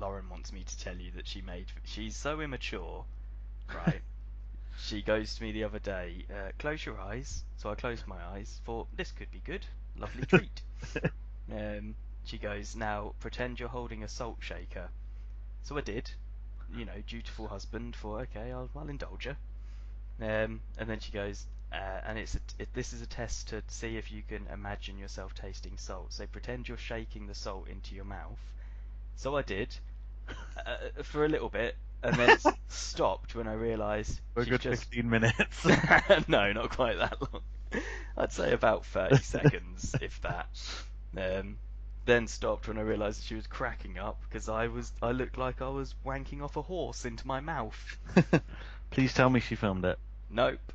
Lauren wants me to tell you that she's so immature, right? She goes to me the other day, close your eyes. So I closed my eyes, thought, this could be good, lovely treat. She goes, now pretend you're holding a salt shaker. So I did, dutiful husband, thought, okay, I'll indulge her. And then she goes, and this is a test to see if you can imagine yourself tasting salt. So pretend you're shaking the salt into your mouth. So I did, for a little bit, and then stopped when I realised For a good 15 minutes. No, not quite that long. I'd say about 30 seconds, if that. Then stopped when I realised that she was cracking up because I looked like I was wanking off a horse into my mouth. Please tell me she filmed it. Nope.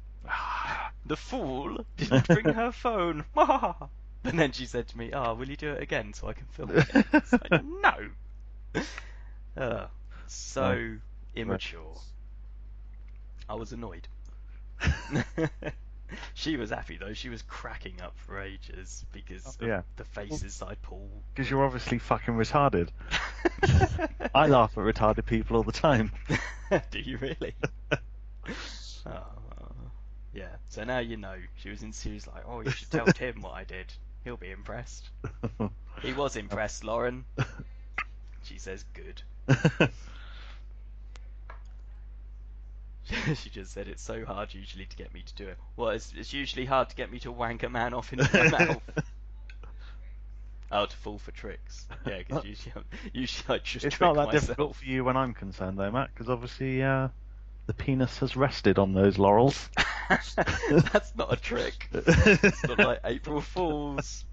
The fool didn't bring her phone. And then she said to me, will you do it again so I can film it? It's like, no. So immature. I was annoyed. She was happy though. She was cracking up for ages because of the faces I pulled. Because you're obviously fucking retarded. I laugh at retarded people all the time. Do you really? Yeah. So now you know. She was like, oh, you should tell Tim what I did. He'll be impressed. He was impressed, Lauren. She says good. She just said it's so hard usually to get me to do it. Well, it's usually hard to get me to wank a man off into my mouth. Oh, to fall for tricks. Yeah, because usually I just it's trick not that myself. difficult for you when I'm concerned, though, Matt, because obviously the penis has rested on those laurels. That's not a trick. It's not like April Fools.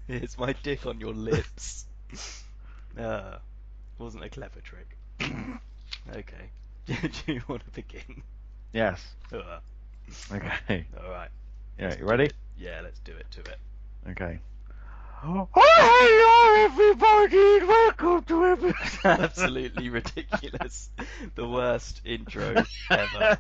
Here's my dick on your lips. Wasn't a clever trick. Okay. Do you want to begin? Yes. Okay. Alright. Yeah, you ready? Yeah, let's do it to it. Okay. Hello everybody, welcome to episode... Absolutely ridiculous. The worst intro ever.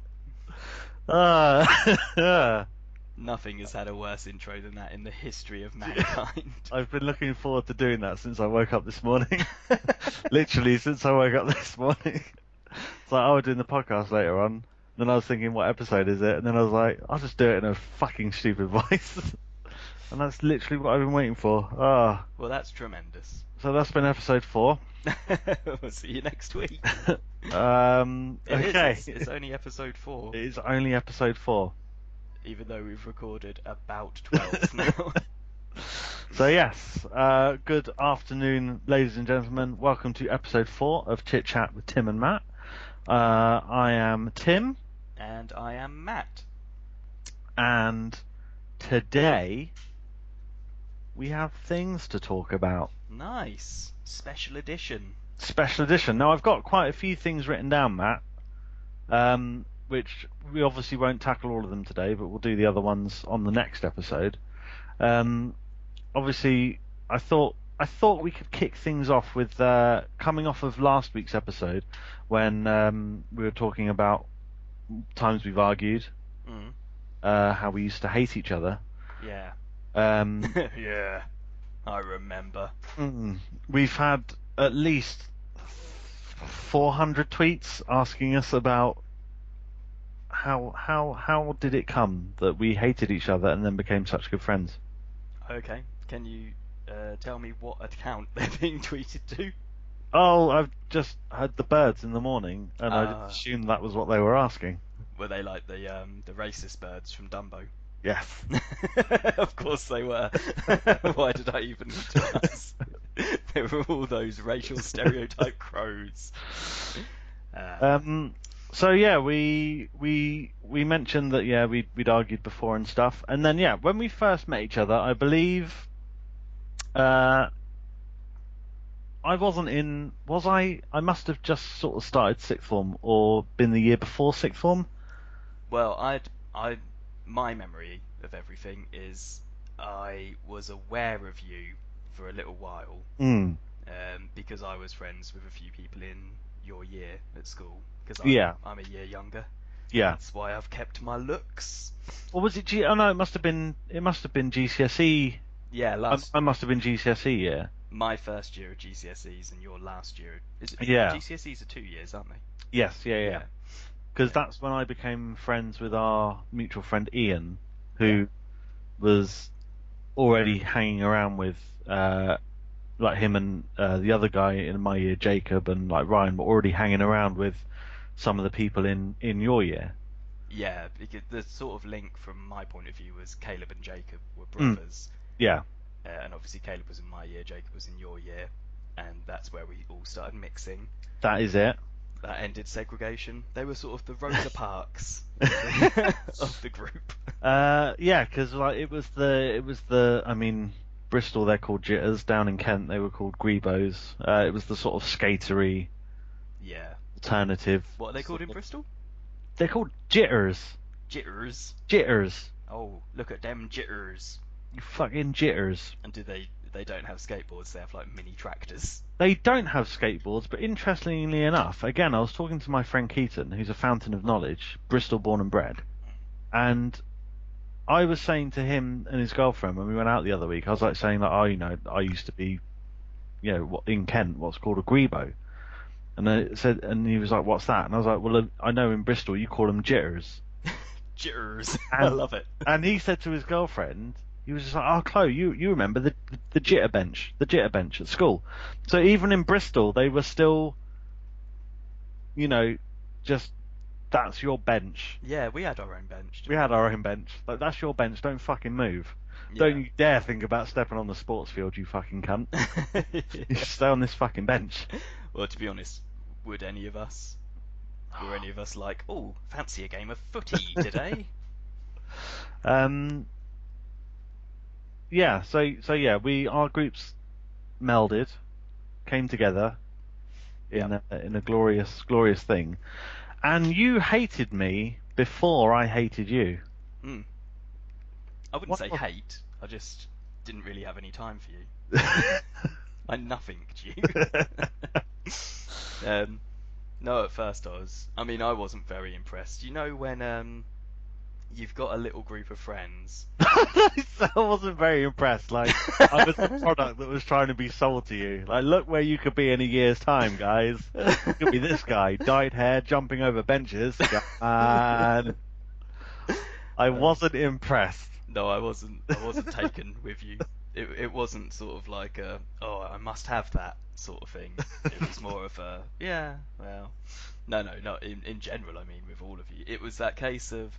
Nothing has had a worse intro than that in the history of mankind. I've been looking forward to doing that since I woke up this morning. Literally, since I woke up this morning. It's like, we're doing the podcast later on. Then I was thinking, what episode is it? And then I was like, I'll just do it in a fucking stupid voice. And that's literally what I've been waiting for. Well, that's tremendous. So that's been episode 4. We'll see you next week. Okay. It's only episode 4. It is only episode 4. Even though we've recorded about 12 now. So yes, good afternoon, ladies and gentlemen. Welcome to episode 4 of Chit Chat with Tim and Matt. I am Tim. And I am Matt. And today we have things to talk about. Nice. Special edition. Special edition. Now I've got quite a few things written down, Matt. Which we obviously won't tackle all of them today, but we'll do the other ones on the next episode. Obviously, I thought we could kick things off with coming off of last week's episode when we were talking about times we've argued, how we used to hate each other. Yeah. Yeah, I remember. We've had at least 400 tweets asking us about how did it come that we hated each other and then became such good friends. Okay, can you tell me what account they're being tweeted to? Oh, I've just heard the birds in the morning, and I assumed that was what they were asking. Were they like the racist birds from Dumbo? Yes. Of course they were. Why did I even need to ask? There were all those racial stereotype crows. So yeah, we mentioned that we'd argued before and stuff, and then when we first met each other, I believe I wasn't in. Was I? I must have just sort of started sixth form or been the year before sixth form. Well, my memory of everything is I was aware of you for a little while, because I was friends with a few people in your year at school. Because I'm a year younger. Yeah. That's why I've kept my looks. Or was it? Oh no, it must have been GCSE. Yeah, I must have been GCSE. Yeah. my first year of GCSEs and your last year. Is it Yeah. GCSEs are 2 years, aren't they? Yes. Yeah. Yeah. Yeah. Because Yeah. that's when I became friends with our mutual friend Ian, Yeah. who was already hanging around with like him and the other guy in my year, Jacob, and like Ryan were already hanging around with some of the people in your year. Yeah, because the sort of link from my point of view was Caleb and Jacob were Mm, brothers, yeah, and obviously Caleb was in my year, Jacob was in your year, and that's where we all started mixing. that is it. That ended segregation. They were sort of the Rosa Parks of the, of the group. Yeah, because like it was the I mean Bristol they're called Jitters, down in Kent they were called Grebos. It was the sort of skatery Yeah. alternative. What are they called in Bristol? They're called Jitters. Jitters. Jitters. Oh, look at them jitters. You fucking jitters. And do they don't have skateboards, they have like mini tractors. They don't have skateboards, but interestingly enough, again, I was talking to my friend Keaton, who's a fountain of knowledge, Bristol born and bred, and I was saying to him and his girlfriend when we went out the other week, I was like saying that, oh, I used to be, in Kent, what's called a grebo, and I said, and he was like, what's that? And I was like, well, I know in Bristol you call them jitters, Jitters. I and love it. and he said to his girlfriend, he was just like, oh, Chloe, you remember the jitter bench at school. So even in Bristol, they were still, just that's your bench. Yeah, we had our own bench. We had our own bench. Like, that's your bench. Don't fucking move. Yeah. Don't you dare think about stepping on the sports field, you fucking cunt. You stay on this fucking bench. Well, to be honest, would any of us? Were any of us like, oh, fancy a game of footy today? Yeah. So yeah, our groups melded, came together in a glorious thing. And you hated me before I hated you. Hmm. I wouldn't What say was- hate. I just didn't really have any time for you. I nothinged you. No, at first I wasn't very impressed. You know when you've got a little group of friends. I wasn't very impressed. Like, I was the product that was trying to be sold to you. Like, look where you could be in a year's time, guys. You could be this guy, dyed hair, jumping over benches. And I wasn't impressed. No, I wasn't. I wasn't taken with you. It wasn't sort of like a, oh, I must have that sort of thing. It was more of a, yeah, well, no, not in general. I mean, with all of you, it was that case of,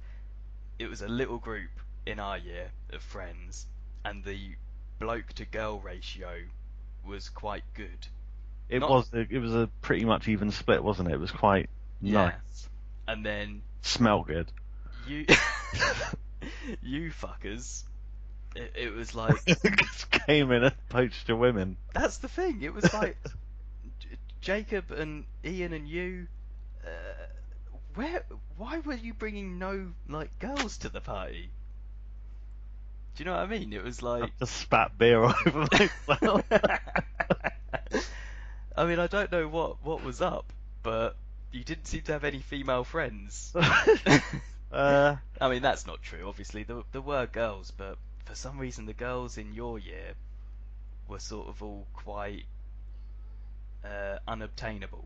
it was a little group in our year of friends, and the bloke to girl ratio was quite good. It Not- was a pretty much even split, wasn't it? It was quite Yeah. nice. And then Smelled good. you, you fuckers, it was like, Just came in and poached your women. that's the thing. It was like Jacob and Ian and you. Why were you bringing no like girls to the party? Do you know what I mean? It was I like, just spat beer all over myself. I mean, I don't know what was up, but you didn't seem to have any female friends. I mean, that's not true. Obviously, there were girls, but for some reason, the girls in your year were sort of all quite unobtainable.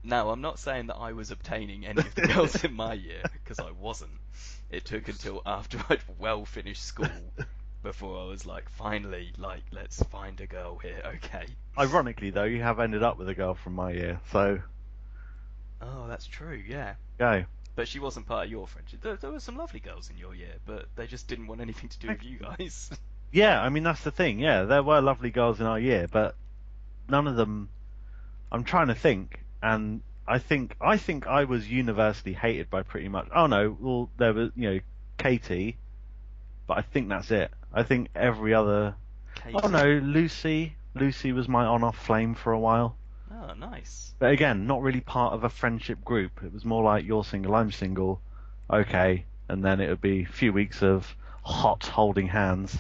Now, I'm not saying that I was obtaining any of the girls in my year, because I wasn't. It took until after I'd well finished school before I was like, finally, like, let's find a girl here, okay? Ironically, though, you have ended up with a girl from my year, so Oh, that's true, yeah. go. But she wasn't part of your friendship. There were some lovely girls in your year, but they just didn't want anything to do with you guys. Yeah, I mean, that's the thing. Yeah, there were lovely girls in our year, but none of them. I'm trying to think, and I think I was universally hated by pretty much. Oh no, well there was Katie, but I think that's it. I think every other. Katie. Oh no, Lucy. Lucy was my on-off flame for a while. Oh, nice. But again, not really part of a friendship group. It was more like you're single, I'm single, okay, and then it would be a few weeks of hot holding hands.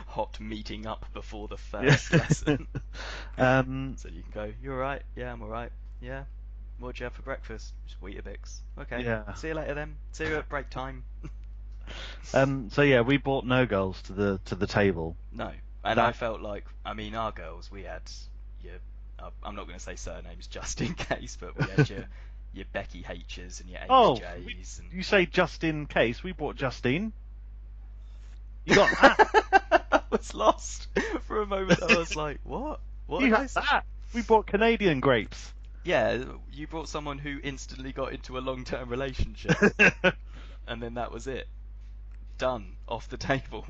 Hot meeting up before the first lesson. So you can go, you alright? Yeah, I'm alright. Yeah. What'd you have for breakfast? Just Weetabix. Okay. Yeah. See you later then. See you at break time. So yeah, we brought no girls to the table. No. And I That felt like, I mean, our girls, we had your, I'm not going to say surnames just in case, but we had your Becky H's and your Amy oh, J's. And you say just in case we bought Justine. You got that. I was lost for a moment. I was like, what? What You did got I say? that. We bought Canadian grapes. Yeah, you brought someone who instantly got into a long-term relationship, and then that was it. Done. Off the table.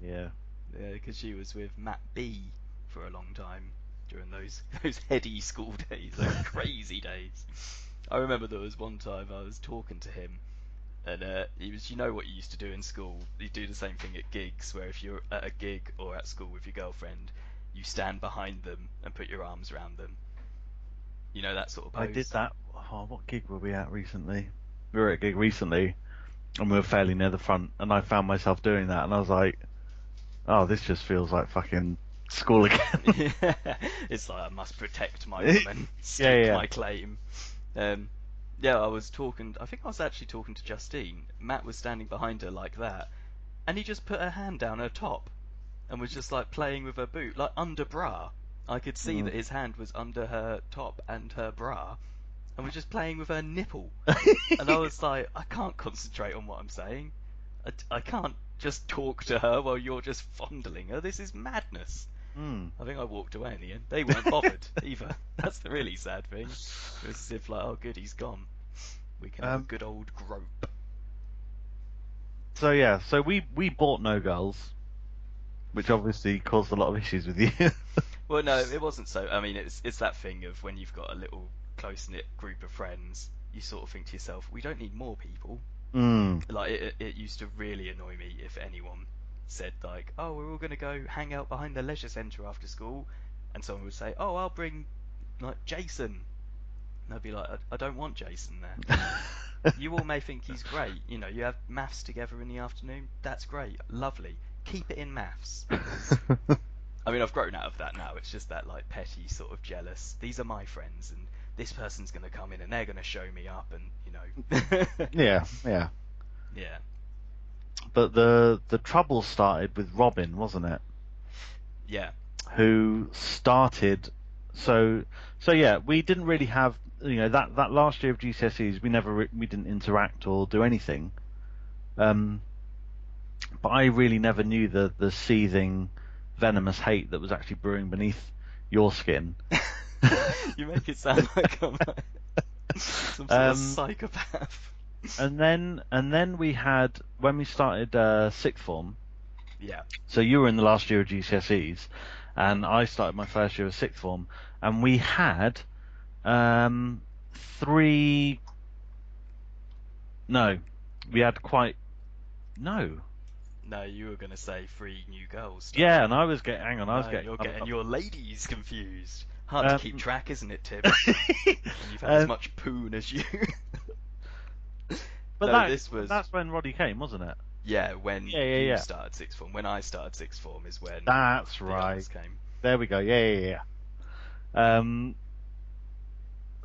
Yeah. Yeah, because she was with Matt B for a long time during those heady school days, those crazy days. I remember there was one time I was talking to him, and he was, you know what you used to do in school? You do the same thing at gigs, where if you're at a gig or at school with your girlfriend, you stand behind them and put your arms around them. You know that sort of I did pose? that. Oh, what gig were we at recently? We were at a gig recently, and we were fairly near the front, and I found myself doing that, and I was like, oh, this just feels like fucking school again. Yeah, it's like I must protect my woman, Yeah, stake yeah. my claim. Um, yeah, I was talking. I think I was actually talking to Justine. Matt was standing behind her like that, and he just put her hand down her top and was just like playing with her boot, like under bra. I could see Mm. that his hand was under her top and her bra, and was just playing with her nipple. And I was like, I can't concentrate on what I'm saying. I can't just talk to her while you're just fondling her. This is madness. Mm. I think I walked away in the end. They weren't bothered either. That's the really sad thing. It was as if like, oh good, he's gone. We can have a Um, good old grope. so yeah, so we bought No Girls, which obviously caused a lot of issues with you. Well, no, it wasn't so. I mean, it's that thing of when you've got a little close knit group of friends, you sort of think to yourself, we don't need more people. Mm. Like it used to really annoy me if anyone said like, oh, we're all gonna go hang out behind the leisure centre after school, and someone would say, oh, I'll bring like Jason. And I'd be like, I don't want Jason there. You all may think he's great. You know, you have maths together in the afternoon. That's great, lovely. Keep it in maths. I mean, I've grown out of that now. It's just that like petty sort of jealous. These are my friends, and this person's gonna come in and they're gonna show me up, and you know. Yeah, yeah. Yeah. But the trouble started with Robin, wasn't it? Yeah. Who started. So yeah, we didn't really have, that last year of GCSEs. We didn't interact or do anything. But I really never knew the seething, venomous hate that was actually brewing beneath your skin. You make it sound like I'm some sort of psychopath. And then we had, when we started sixth form. Yeah. So you were in the last year of GCSEs, and I started my first year of sixth form, and we had three. No, we had quite no. No, you were gonna say three new girls. Yeah, and I was getting. Hang on, I was No, getting. you're muddled getting up. your ladies confused. Hard to keep track, isn't it, Tim? When you've had as Um, much poon as you. but No, this was that's when Roddy came, wasn't it? yeah when Yeah. started sixth form. When I started sixth form is when That's the right. others came. There we go. Yeah.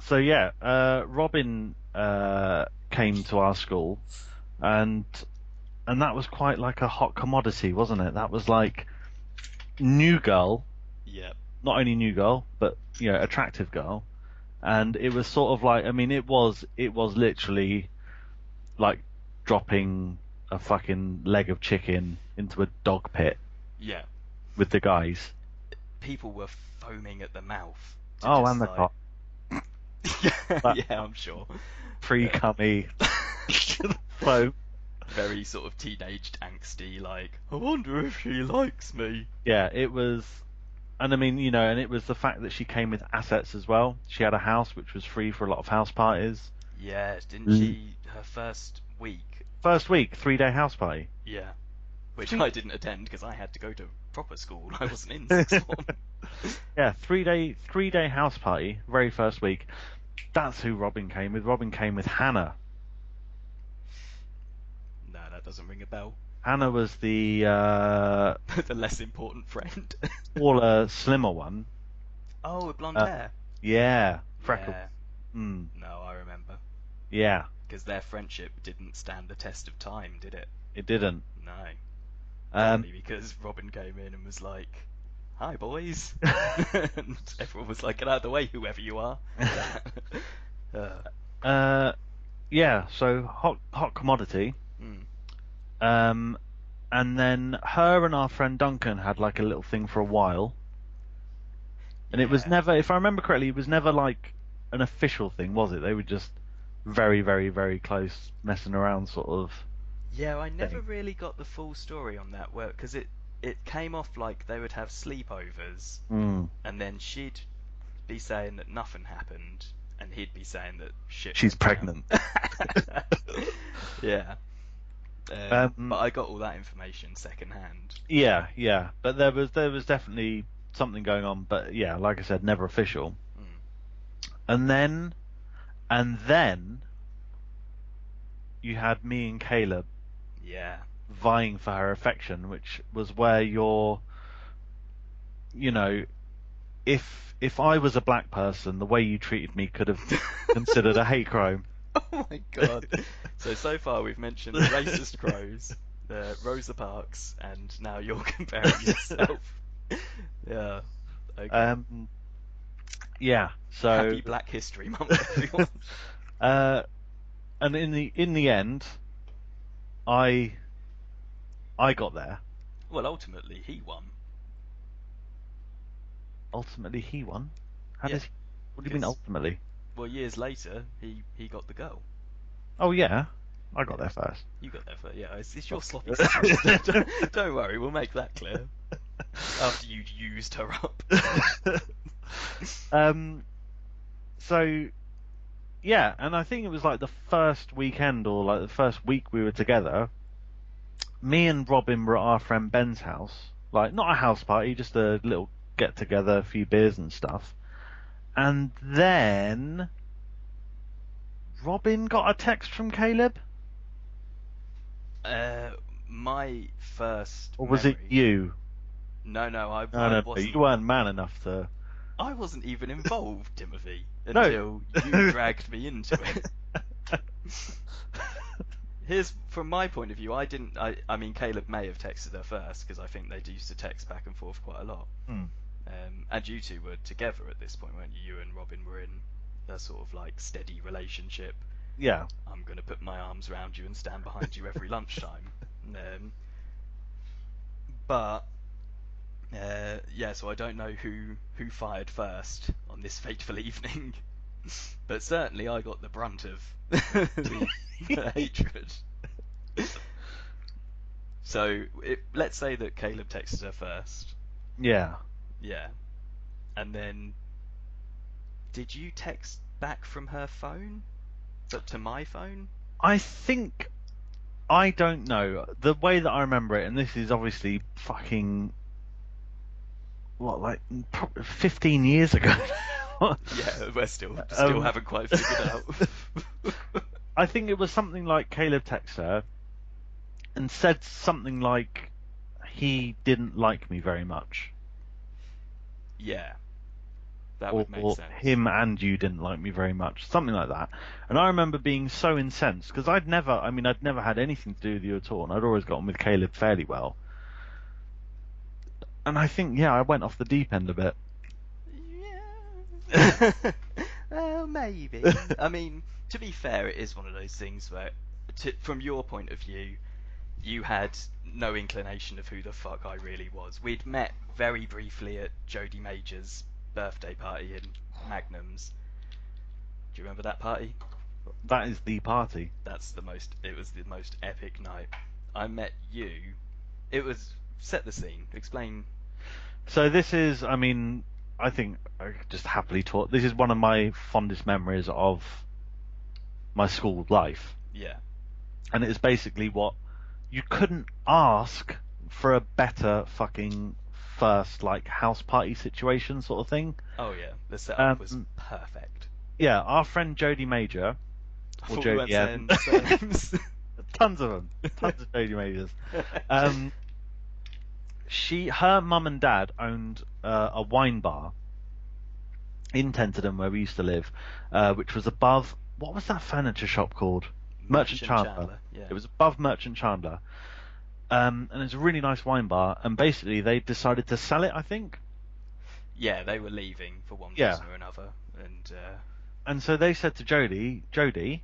So yeah, Robin came to our school, and that was quite like a hot commodity, wasn't it? That was like new girl, Yep. not only new girl, but attractive girl, and it was sort of like, I mean, it was literally like dropping a fucking leg of chicken into a dog pit Yeah. with the guys. People were foaming at the mouth to Oh, just and the like. cock. Yeah, I'm sure. Pre-cummy. So Very sort of teenaged, angsty, like, I wonder if she likes me. yeah, it was. And I mean, and it was the fact that she came with assets as well. She had a house which was free for a lot of house parties. Yeah, didn't she? Her first week. First week, 3-day house party. Yeah. Which Three- I didn't attend because I had to go to proper school. I wasn't in sixth form. Yeah, 3-day house party, very first week. That's who Robin came with. Robin came with Hannah. No, that doesn't ring a bell. Hannah was the The less important friend. smaller, slimmer one. Oh, with blonde hair. Yeah, freckles. Yeah. Mm, No, I remember. yeah, Because their friendship didn't stand the test of time, did it? it didn't. No. Partly because Robin came in and was like, "Hi, boys," and everyone was like, "Get out of the way, whoever you are." uh, yeah, so hot commodity. mm, Um, and then her and our friend Duncan had like a little thing for a while, and it was yeah. never, if I remember correctly, it was never like an official thing, was it? They were just very, very, very close, messing around sort of Yeah, I never thing. really got the full story on that, because it came off like they would have sleepovers, Mm. and then she'd be saying that nothing happened, and he'd be saying that shit She's went down. pregnant. Yeah. But Um, I got all that information secondhand. yeah, but there was definitely something going on, but yeah, like I said, never official. Mm. And then you had me and Caleb Yeah. vying for her affection, which was where you know, if I was a black person, the way you treated me could have considered a hate crime. Oh my god. So far we've mentioned the racist crows, the Rosa Parks, and now you're comparing yourself. Yeah. Okay. Yeah. So, Happy Black History Month, everyone. uh, and in the end, I I got there. Well, ultimately he won. Ultimately, he won. How Yeah, does he? What do you mean because ultimately? well, years later he got the girl. Oh yeah, I got Yeah, there first. you got there for yeah. It's your sloppy Okay. sister. Don't worry, we'll make that clear after you'd used her up. um. So yeah, and I think it was like the first weekend or like the first week we were together. Me and Robin were at our friend Ben's house, like not a house party, just a little get together, a few beers and stuff. And then Robin got a text from Caleb, Uh, my first or was it memory. you? No, No, I no, no, wasn't. you weren't man enough to. I wasn't even involved, Timothy, No. until you dragged me into it. Here's from my point of view. I mean, Caleb may have texted her first because I think they used to text back and forth quite a lot. Hmm. And you two were together at this point, weren't you? You and Robin were in a sort of like steady relationship. Yeah. I'm gonna put my arms around you and stand behind you every lunchtime. But yeah, so I don't know who fired first on this fateful evening, but certainly I got the brunt of the hatred. So let's say that Caleb texted her first. Yeah. Yeah. And then did you text back from her phone? To my phone? I think I don't know the way that I remember it, and this is obviously fucking what, like 15 years ago. Yeah, we're still um, haven't quite figured out. I think it was something like Caleb texted her and said something like he didn't like me very much, Yeah, that would make or sense. him and you didn't like me very much, something like that. And I remember being so incensed because I'd never had anything to do with you at all, and I'd always got on with Caleb fairly well. And I think, yeah, I went off the deep end a bit. Yeah. Well, maybe. I mean, to be fair, it is one of those things where, from your point of view, you had no inclination of who the fuck I really was. We'd met very briefly at Jodie Major's birthday party in Magnum's. Do you remember that party? That is the party. It was the most epic night. I met you. It was, set the scene. Explain. So this is, I mean, I think I could just happily talk. This is one of my fondest memories of my school life, Yeah. and it is basically what you couldn't ask for a better fucking first like house party situation sort of thing. Oh yeah. The setup was Um, perfect. yeah, our friend Jodie Major I or thought we weren't Jodie M, saying surnames. tons of them, tons of Jodie Majors. Um, her mum and dad owned a wine bar in Tenterden where we used to live, which was above, what was that furniture shop called? Merchant Merchant Chandler. Chandler. Yeah. It was above Merchant Chandler. And it's a really nice wine bar. And basically, they decided to sell it, I think. Yeah, they were leaving for one Yeah. reason or another, and And so they said to Jodie,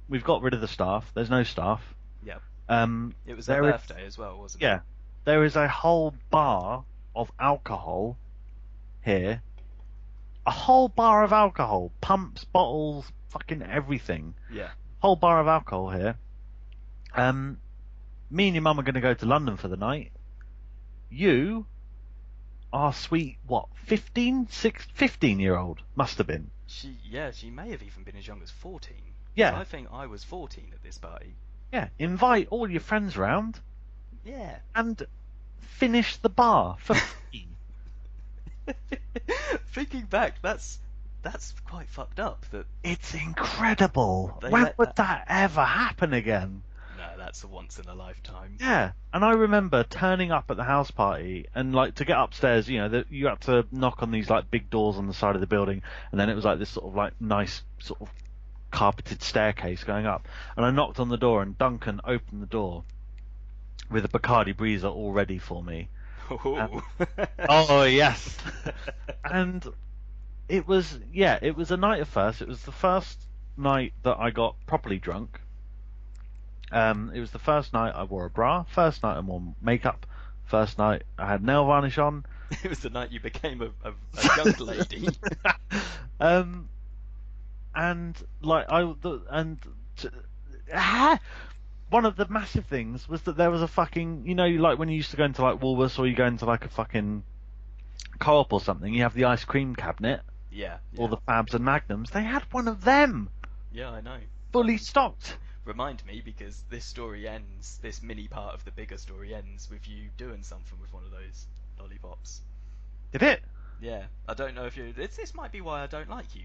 we've got rid of the staff. There's no staff. yep. Um, It was her there is, birthday as well, wasn't it? yeah, there is a whole bar of alcohol here. A whole bar of alcohol, pumps, bottles, fucking everything. Yeah. Whole bar of alcohol here. Me and your mum are going to go to London for the night. You are sweet, what, 15-year-old? Must have been. She may have even been as young as 14. 'Cause Yeah, I think I was 14 at this party. yeah. Invite all your friends round Yeah. and finish the bar for free. Thinking back, that's quite fucked up. That It's incredible. they When let would that. that ever happen again? No, that's a once in a lifetime. Yeah, and I remember turning up at the house party and like to get upstairs, that you had to knock on these like big doors on the side of the building, and then it was like this sort of like nice sort of carpeted staircase going up. And I knocked on the door, and Duncan opened the door with a Bacardi Breezer all ready for me. Oh. Oh yes, and it was a night of first. It was the first night that I got properly drunk. It was the first night I wore a bra, first night I wore makeup, first night I had nail varnish on. It was the night you became a young lady. um, and like one of the massive things was that there was a fucking, like when you used to go into like Woolworths or you go into like a fucking Co-op or something, you have the ice cream cabinet, Yeah. all the Fabs and Magnums. They had one of them Yeah, I know. fully stocked. Remind me, because this mini part of the bigger story ends with you doing something with one of those lollipops. Did it? Yeah, I don't know if you. This might be why I don't like you.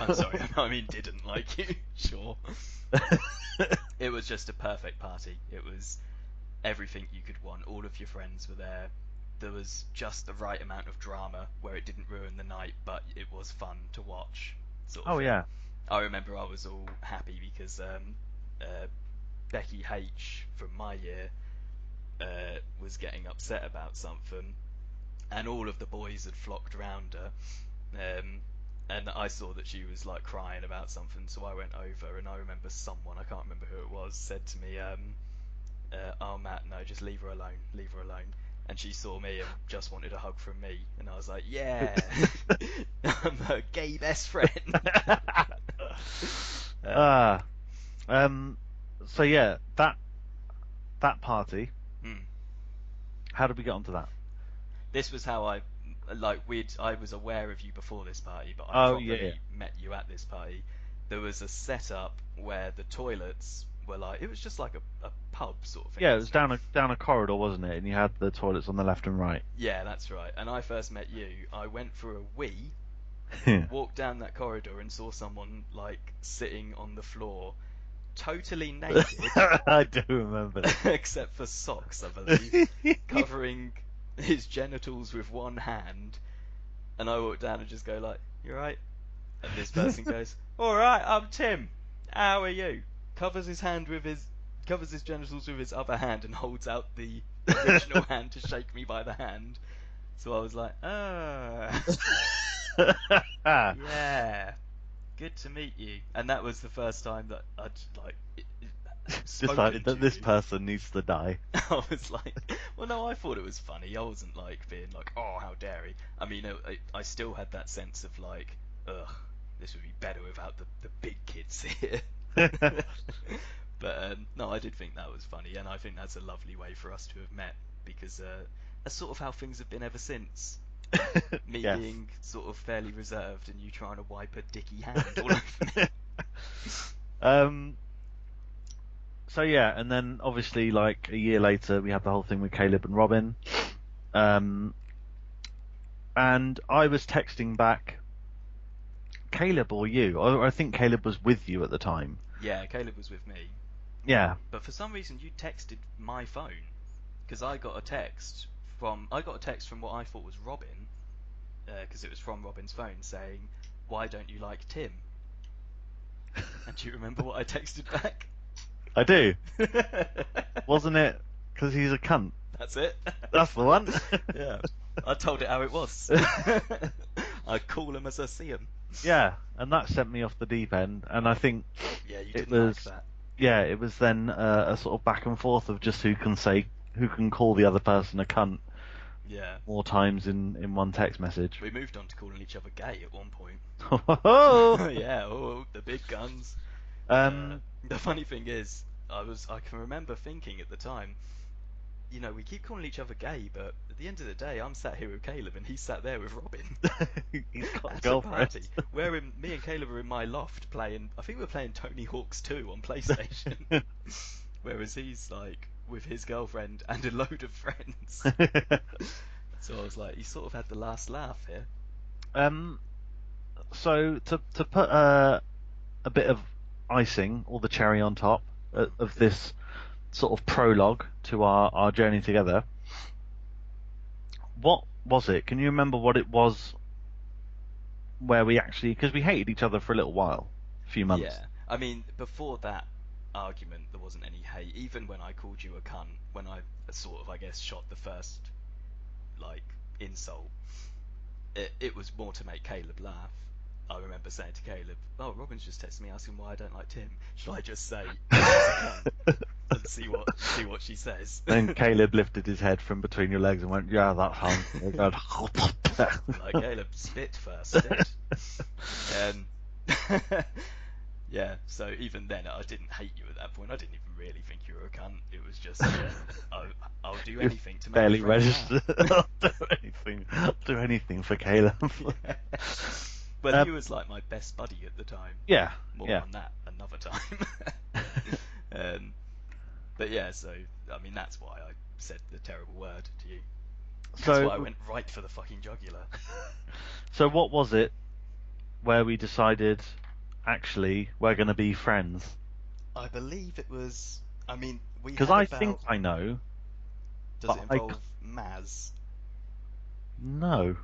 I'm sorry, I mean didn't like you. Sure. It was just a perfect party. It was everything you could want. All of your friends were there. There was just the right amount of drama where it didn't ruin the night, but it was fun to watch. Sort of Oh thing. yeah. I remember I was all happy because Becky H from my year was getting upset about something, and all of the boys had flocked round her, and I saw that she was like crying about something, so I went over, and I remember someone, I can't remember who it was, said to me, "Oh Matt, no, just leave her alone, leave her alone." And she saw me and just wanted a hug from me, and I was like, "Yeah, I'm her gay best friend." Ah. So yeah, that party. Hmm. How did we get onto that? This was how I was aware of you before this party, but I Oh properly yeah. met you at this party. There was a setup where the toilets were like, it was just like a pub sort of thing, Yeah, it was wasn't it? down a corridor, wasn't it? And you had the toilets on the left and right. Yeah, that's right. And I first met you. I went for a wee, walked down that corridor and saw someone like sitting on the floor, totally naked, I do remember that. except for socks, I believe, covering his genitals with one hand. And I walked down and just go like, "You right?" And this person goes, "All right, I'm Tim. How are you?" Covers his genitals with his other hand and holds out the original hand to shake me by the hand. So I was like, "Ah, yeah, good to meet you." And that was the first time that I'd like spoken Decided to that this you. person needs to die. I was like, well, no, I thought it was funny. I wasn't like being like, "Oh, how dare he." I mean, I still had that sense of like, ugh, this would be better without the big kids here. But no, I did think that was funny, and I think that's a lovely way for us to have met, because that's sort of how things have been ever since. Me Yes. being sort of fairly reserved, and you trying to wipe a dicky hand all over me. Um. So yeah, and then obviously like a year later we had the whole thing with Caleb and Robin. Um. And I was texting back Caleb or you. I think Caleb was with you at the time. Yeah, Caleb was with me. Yeah. But for some reason, you texted my phone, because I got a text from what I thought was Robin, because it was from Robin's phone saying, "Why don't you like Tim?" And do you remember what I texted back? I do. Wasn't it because he's a cunt? That's it. That's the one. Yeah. I told it how it was. I call him as I see him. Yeah, and that sent me off the deep end, and I think Yeah, you it didn't was, like that. yeah, it was then a sort of back and forth of just who can call the other person a cunt Yeah. more times in one text message. We moved on to calling each other gay at one point. Oh, Yeah, oh, the big guns. The funny thing is, I can remember thinking at the time, you know, we keep calling each other gay, but at the end of the day, I'm sat here with Caleb and he's sat there with Robin. he's got a At a girlfriend. party. Me and Caleb are in my loft playing, I think we're playing Tony Hawk's 2 on PlayStation. Whereas he's like with his girlfriend and a load of friends. So I was like, he sort of had the last laugh here. So to put a bit of icing or the cherry on top of this sort of prologue to our journey together, what was it? Can you remember what it was where we actually, because we hated each other for a little while, a few months. Yeah, I mean, before that argument, there wasn't any hate. Even when I called you a cunt, when I sort of, I guess, shot the first, like, insult, it was more to make Caleb laugh. I remember saying to Caleb, "Oh, Robin's just texted me asking why I don't like Tim. Should I just say he's a cunt and see what she says?" Then Caleb lifted his head from between your legs and went, "Yeah, that sounds good." Like, Caleb, spit first, spit. Yeah, so even then, I didn't hate you at that point. I didn't even really think you were a cunt. It was just, I'll do anything to make barely you friends registered. laugh. I'll do anything for Caleb. Yeah. Well, he was like my best buddy at the time. Yeah, More yeah. on that another time. But yeah, so I mean that's why I said the terrible word to you. That's why I went right for the fucking jugular. So what was it where we decided, actually, we're going to be friends? I believe it was. I mean, we Because had I about. think I know. Does it but involve Maz? No.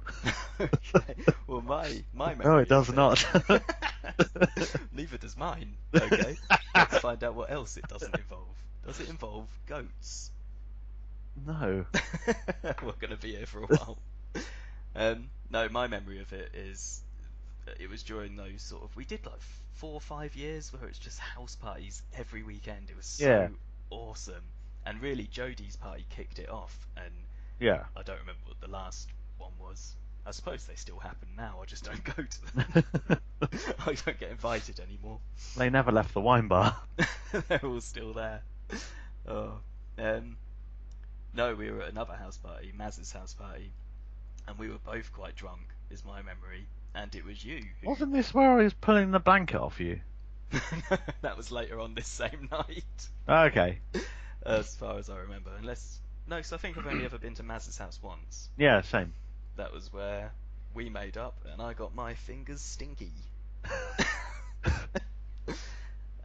Okay. Well, my memory. No, it does of not. Neither does mine. Okay. Let's find out what else it doesn't involve. Does it involve goats? No. We're going to be here for a while. No, my memory of it is it was during those sort of, we did like 4 or 5 years where it's just house parties every weekend. It was so Yeah. awesome. And really, Jodie's party kicked it off. And Yeah. I don't remember what the last one was. I suppose they still happen now. I just don't go to them. I don't get invited anymore. They never left the wine bar. They're all still there. Oh. No, we were at another house party, Maz's house party, and we were both quite drunk, is my memory. And it was you who... Wasn't this where I was pulling the blanket off you? That was later on this same night. Okay. As far as I remember. Unless... No, because I think I've only ever been to Maz's house once. Yeah, same. That was where we made up, and I got my fingers stinky.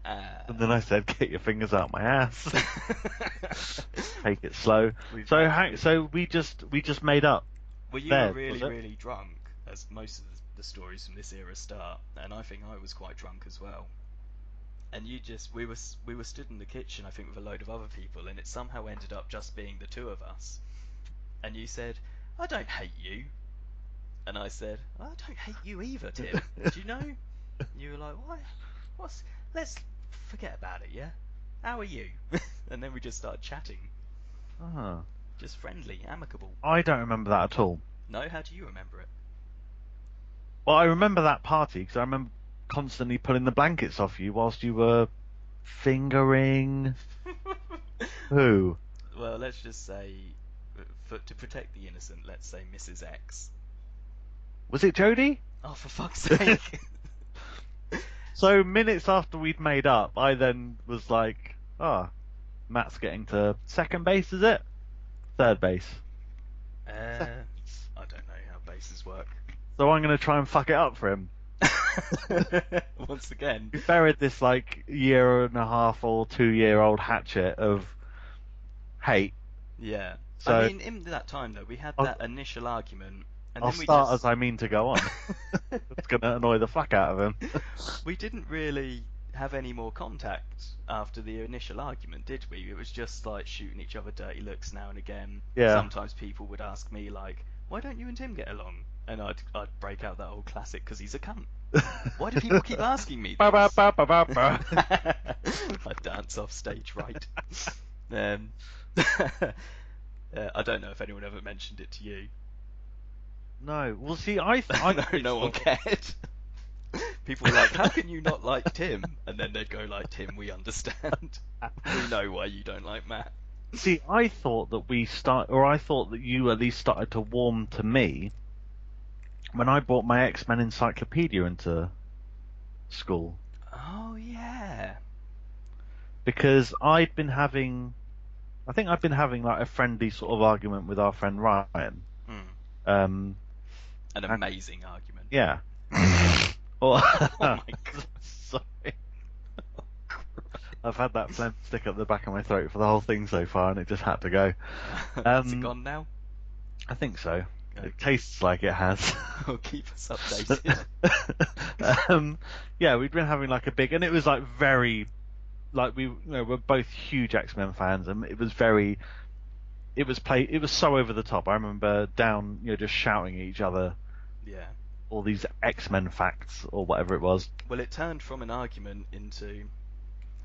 And then I said, "Get your fingers out my ass." Take it slow. So we just made up. Well, you There, were really, was it? really drunk, as most of the stories from this era start, and I think I was quite drunk as well. And we were stood in the kitchen, I think, with a load of other people, and it somehow ended up just being the two of us. And you said, "I don't hate you," and I said, "I don't hate you either, Tim. Do you know?" And you were like, "Why? Let's forget about it, yeah? How are you?" And then we just started chatting, Ah. just friendly, amicable. I don't remember that at all. No, how do you remember it? Well, I remember that party because I remember constantly pulling the blankets off you whilst you were fingering. Who? Well, let's just say, to protect the innocent, let's say Mrs. X. Was it Jodie? Oh, for fuck's sake! So minutes after we'd made up, I then was like, "Oh, Matt's getting to second base, is it? Third base." I don't know how bases work. So I'm going to try and fuck it up for him. Once again. We buried this like 1.5 or 2-year-old hatchet of hate. Yeah. So I mean, in that time though, we had that initial argument, and I'll then we start just... as I mean to go on. It's going to annoy the fuck out of him. We didn't really... have any more contact after the initial argument, did we? It was just like shooting each other dirty looks now and again. Yeah. Sometimes people would ask me like, "Why don't you and Tim get along?" And I'd break out that old classic, "'Cause he's a cunt." Why do people keep asking me Ba, ba, this? ba, ba, ba, ba. I dance off stage right. Um, I don't know if anyone ever mentioned it to you. No. Well, see, I No, no one cared. People were like, "How can you not like Tim?" And then they'd go like, "Tim, we understand. We know why you don't like Matt." See, I thought that you at least started to warm to me when I brought my X-Men encyclopedia into school, Oh yeah. because I think I'd been having like a friendly sort of argument with our friend Ryan. Mm. Um, An amazing argument. yeah. Or, Oh my god. sorry. I've had that phlegm stick up the back of my throat for the whole thing so far, and it just had to go. Is it gone now? I think so. Okay. It tastes like it has. Oh, keep us updated. Yeah, we'd been having like a big, and it was like very, like we're both huge X-Men fans, and it was so over the top. I remember down, just shouting at each other Yeah. all these X-Men facts or whatever it was. Well, it turned from an argument into,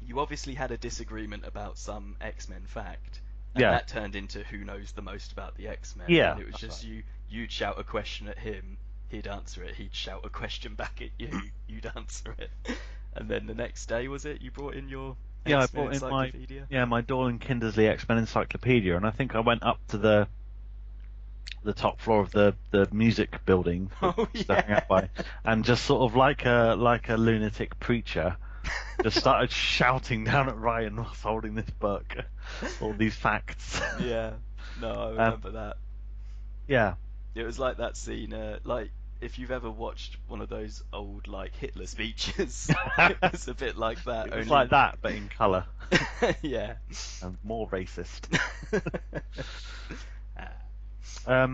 you obviously had a disagreement about some X-Men fact, and Yeah. that turned into who knows the most about the X-Men. Yeah, And it was that's just you'd shout a question at him, he'd answer it, he'd shout a question back at you, you'd answer it. And then the next day, was it, you brought in your Yeah, I X-Men brought in encyclopedia? my Doyle and Kindersley X-Men encyclopedia, and I think I went up to the top floor of the music building that Oh, we used to hang out by, and just sort of like a lunatic preacher, just started shouting down at Ryan whilst holding this book, all these facts. Yeah. No, I remember that. Yeah. It was like that scene, like if you've ever watched one of those old like Hitler speeches, it was a bit like that. It was only... like that, but in colour. Yeah. And more racist. Ah.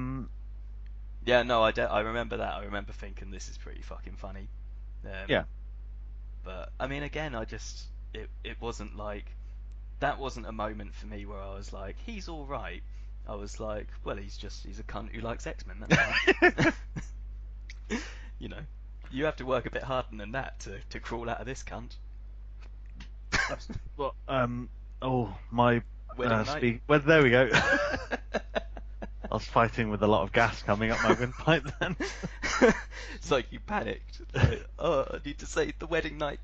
Yeah, no, I remember that. I remember thinking this is pretty fucking funny. Yeah. But I mean, again, it wasn't like, that wasn't a moment for me where I was like, he's all right. I was like, well, he's a cunt who likes X-Men. That's fine. You have to work a bit harder than that to crawl out of this cunt. Well, my Wedding night. Well, there we go. I was fighting with a lot of gas coming up my windpipe then. It's like you panicked. Like, oh, I need to say the wedding night.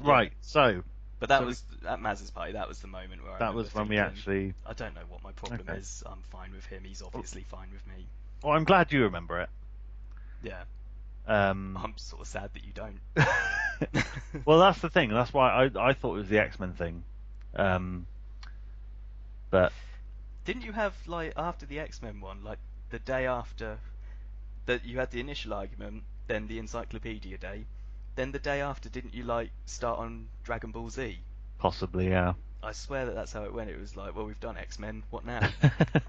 Right, so. But that was at Maz's party. That was the moment where that was when we actually. I don't know what my problem is. I'm fine with him. He's obviously fine with me. Well, I'm glad you remember it. Yeah. I'm sort of sad that you don't. Well, that's the thing. That's why I thought it was the X-Men thing. But didn't you have, like, after the X-Men one, like the day after that you had the initial argument, then the encyclopedia day, then the day after, didn't you like start on Dragon Ball Z? Possibly, yeah. I swear that's how it went. It was like, well, we've done X-Men. What now?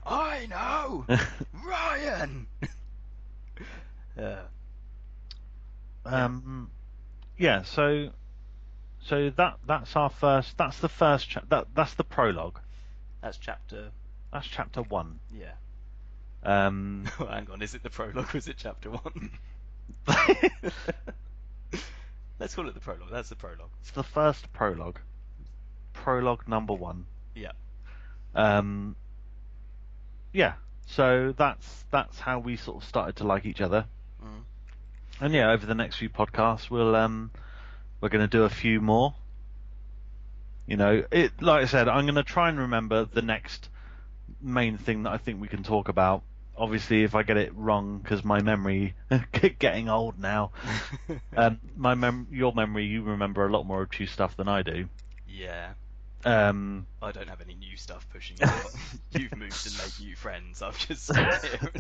I know, Ryan. Yeah. So that's our first. That's the first. That's the prologue. That's chapter 1. Yeah. Hang on. Is it the prologue or is it chapter 1? Let's call it the prologue. That's the prologue. It's the first prologue. Prologue number 1. Yeah. Yeah. So that's how we sort of started to like each other. Mm. And yeah, over the next few podcasts, we're going to do a few more. Like I said, I'm going to try and remember the next main thing that I think we can talk about. Obviously, if I get it wrong, because my memory getting old now, your memory, you remember a lot more obtuse stuff than I do. Yeah. I don't have any new stuff pushing in. You've moved and made new friends. I've just sat here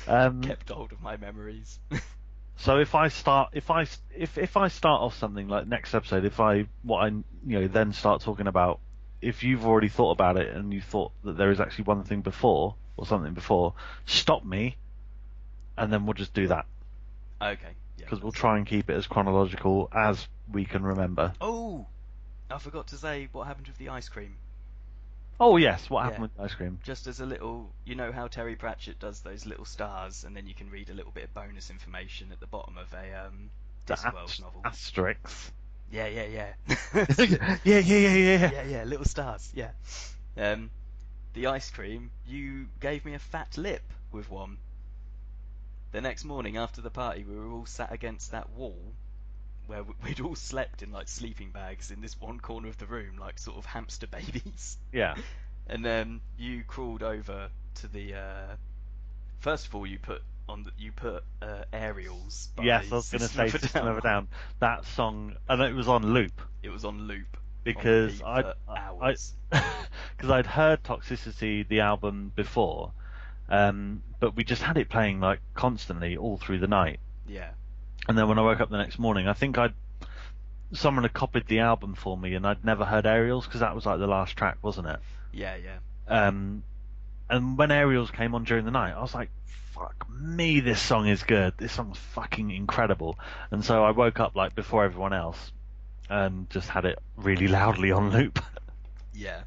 and kept hold of my memories. So if I start off something like next episode, then start talking about, if you've already thought about it and you thought that there is actually one thing before or something before, stop me, and then we'll just do that. Okay, yeah. because we'll try and keep it as chronological as we can remember. Oh, I forgot to say what happened with the ice cream. Oh yes, what Yeah, happened with the ice cream? just as a little, you know how Terry Pratchett does those little stars, and then you can read a little bit of bonus information at the bottom of a The Discworld novel. asterisks. Yeah, yeah, Yeah, yeah, yeah, yeah. yeah, yeah, little stars. Yeah. Um, the ice cream, you gave me a fat lip with one. The next morning after the party, we were all sat against that wall where we'd all slept in like sleeping bags in this one corner of the room, like sort of hamster babies. Yeah. And then you crawled over to the. First of all, you put Aerials by Yes, I was going to System say of a System Down of a on. Down. That song, and it was on loop It was on loop, on because repeat for hours. because I'd heard Toxicity the album before, but we just had it playing like constantly all through the night. Yeah, And then when I woke up the next morning, I think someone had copied the album for me, and I'd never heard Aerials because that was like the last track, wasn't it? yeah, yeah. And when Aerials came on during the night, I was like, fuck me, this song is good. This song's fucking incredible. And so I woke up like before everyone else and just had it really loudly on loop. Yeah.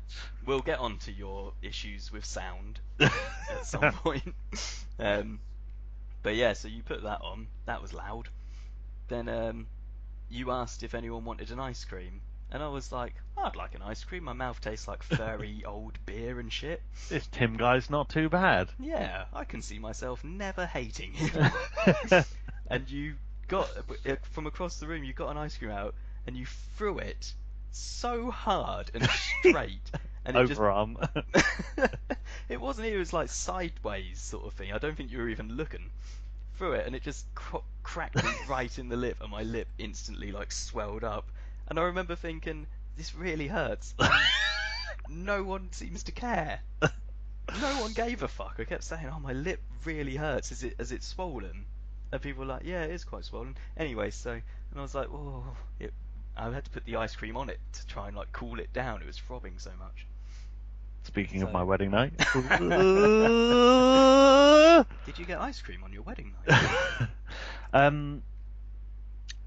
We'll get on to your issues with sound at some point. But yeah, so you put that on. That was loud. Then you asked if anyone wanted an ice cream. And I was like, I'd like an ice cream. My mouth tastes like furry old beer and shit. This Tim guy's not too bad. Yeah, I can see myself never hating him. And you got, from across the room, you got an ice cream out and you threw it so hard and straight. And it Overarm. it wasn't, it was like sideways sort of thing. I don't think you were even looking. Threw it and it just cracked me right in the lip, and my lip instantly like swelled up. And I remember thinking, this really hurts. No one seems to care. No one gave a fuck. I kept saying, oh, my lip really hurts. Is it swollen? And people were like, yeah, it is quite swollen. Anyway, and I was like, oh, I had to put the ice cream on it to try and like cool it down. It was throbbing so much. Speaking of my wedding night. Did you get ice cream on your wedding night?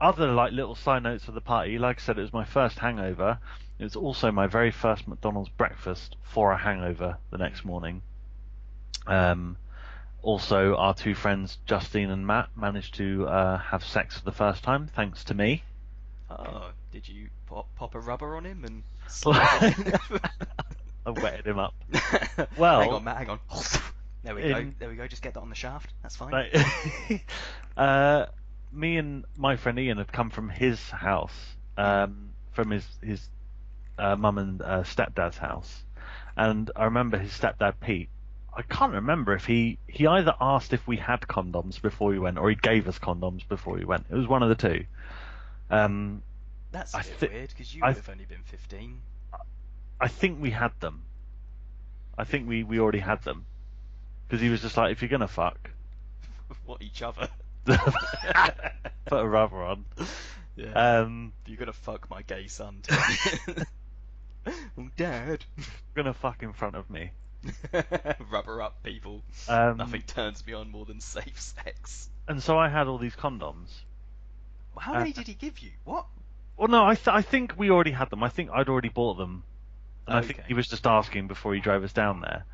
Other like little side notes of the party, like I said, it was my first hangover. It was also my very first McDonald's breakfast for a hangover the next morning. Also, our two friends, Justine and Matt, managed to have sex for the first time, thanks to me. Oh, did you pop a rubber on him and I wetted him up. Well, hang on, Matt, hang on. There we go. There we go. Just get that on the shaft. That's fine. Me and my friend Ian had come from his house, from his mum and stepdad's house, and I remember his stepdad Pete. I can't remember if he either asked if we had condoms before we went, or he gave us condoms before we went. It was one of the two. That's a bit weird because you would have only been 15. I think we had them. I think we already had them because he was just like, if you're gonna fuck, what, each other? Put a rubber on. Yeah. You're gonna fuck my gay son too. Oh, Dad. Gonna fuck in front of me. Rubber up, people. Nothing turns me on more than safe sex. And so I had all these condoms. How many did he give you? What? Well, no, I think we already had them. I think I'd already bought them. And I think he was just asking before he drove us down there.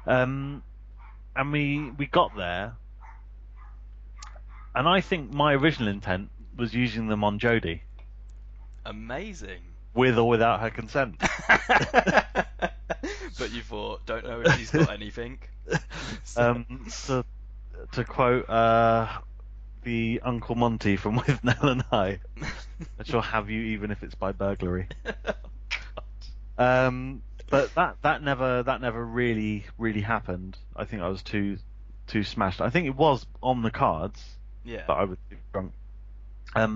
And we got there. And I think my original intent was using them on Jodie. Amazing. With or without her consent. But you thought, don't know if she's got anything. To quote the Uncle Monty from With Nell and I shall have you even if it's by burglary. But that never really happened. I think I was too smashed. I think it was on the cards. Yeah. But I was too drunk.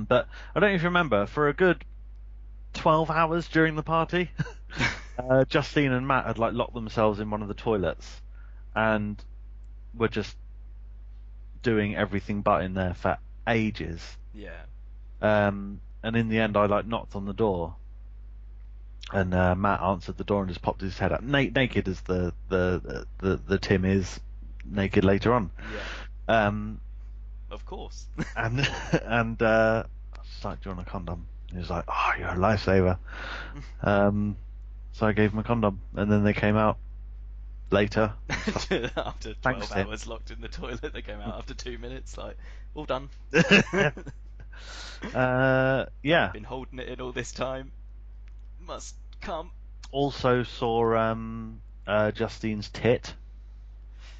But I don't even remember, for a good 12 hours during the party, Justine and Matt had like locked themselves in one of the toilets and were just doing everything but in there for ages. Yeah. And in the end, I like knocked on the door, and Matt answered the door and just popped his head up, naked as the Tim is naked later on. Yeah. Of course. and I was like, "Do you want a condom?" He was like, "Oh, you're a lifesaver." So I gave him a condom, and then they came out later. After Thanks, 12 Tim. hours locked in the toilet, they came out after 2 minutes, like, all done. Yeah. Been holding it in all this time. Must come. Also saw Justine's tit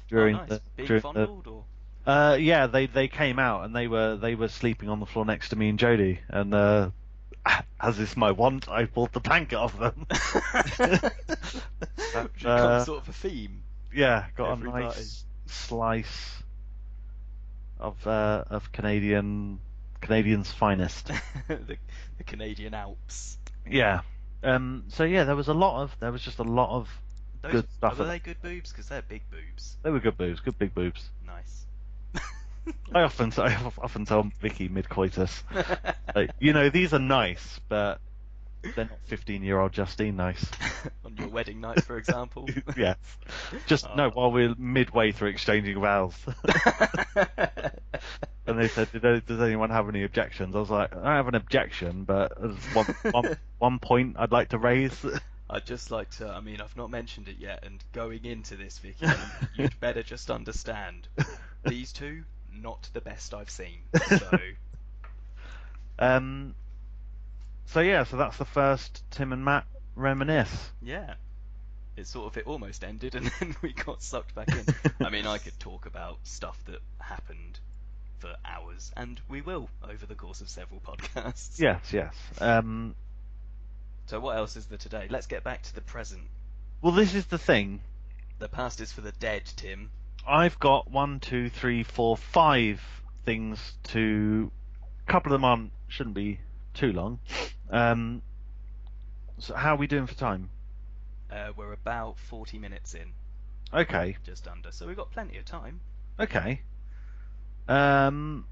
Oh, during nice. the Being fondled, or? yeah, they came out and they were sleeping on the floor next to me and Jodie, and as is my wont, I pulled the blanket off them. Become sort of a theme. Yeah, got Every a party. nice slice of Canadian's finest. the Canadian Alps. Yeah. So yeah, there was just a lot of good stuff. Were they good boobs? Because they're big boobs. They were good boobs, good big boobs. Nice. I often tell Vicky mid coitus, like, these are nice, but they're not 15-year-old Justine nice. On your wedding night, for example. Yes. Just no, while we're midway through exchanging vows. And they said, "Does anyone have any objections?" I was like, "I don't have an objection, but there's one point I'd like to raise." I'd just like to, I've not mentioned it yet, and going into this, Vicky, you'd better just understand, these two, not the best I've seen, so... So that's the first Tim and Matt reminisce. Yeah. It almost ended, and then we got sucked back in. I could talk about stuff that happened for hours, and we will over the course of several podcasts. Yes. So what else is there today? Let's get back to the present. Well, this is the thing. The past is for the dead, Tim. I've got 1, 2, 3, 4, 5 things to. A couple of them shouldn't be too long. So how are we doing for time? We're about 40 minutes in. Okay. Just under. So we've got plenty of time. Okay. The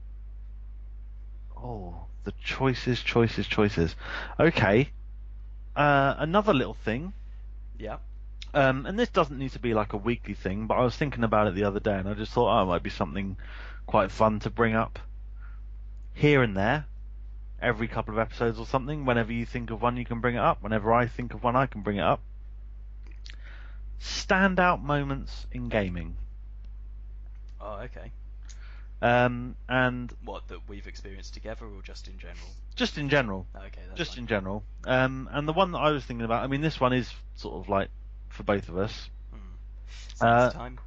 choices. Okay. Another little thing. Yeah. And this doesn't need to be like a weekly thing, but I was thinking about it the other day, and I just thought, it might be something quite fun to bring up here and there, every couple of episodes or something. Whenever you think of one, you can bring it up. Whenever I think of one, I can bring it up. Standout moments in gaming. Oh, okay. And what, that we've experienced together, or just in general? Just in general. Okay, that's just fine. in general. And the one that I was thinking about, this one is sort of like for both of us. Sands of Time?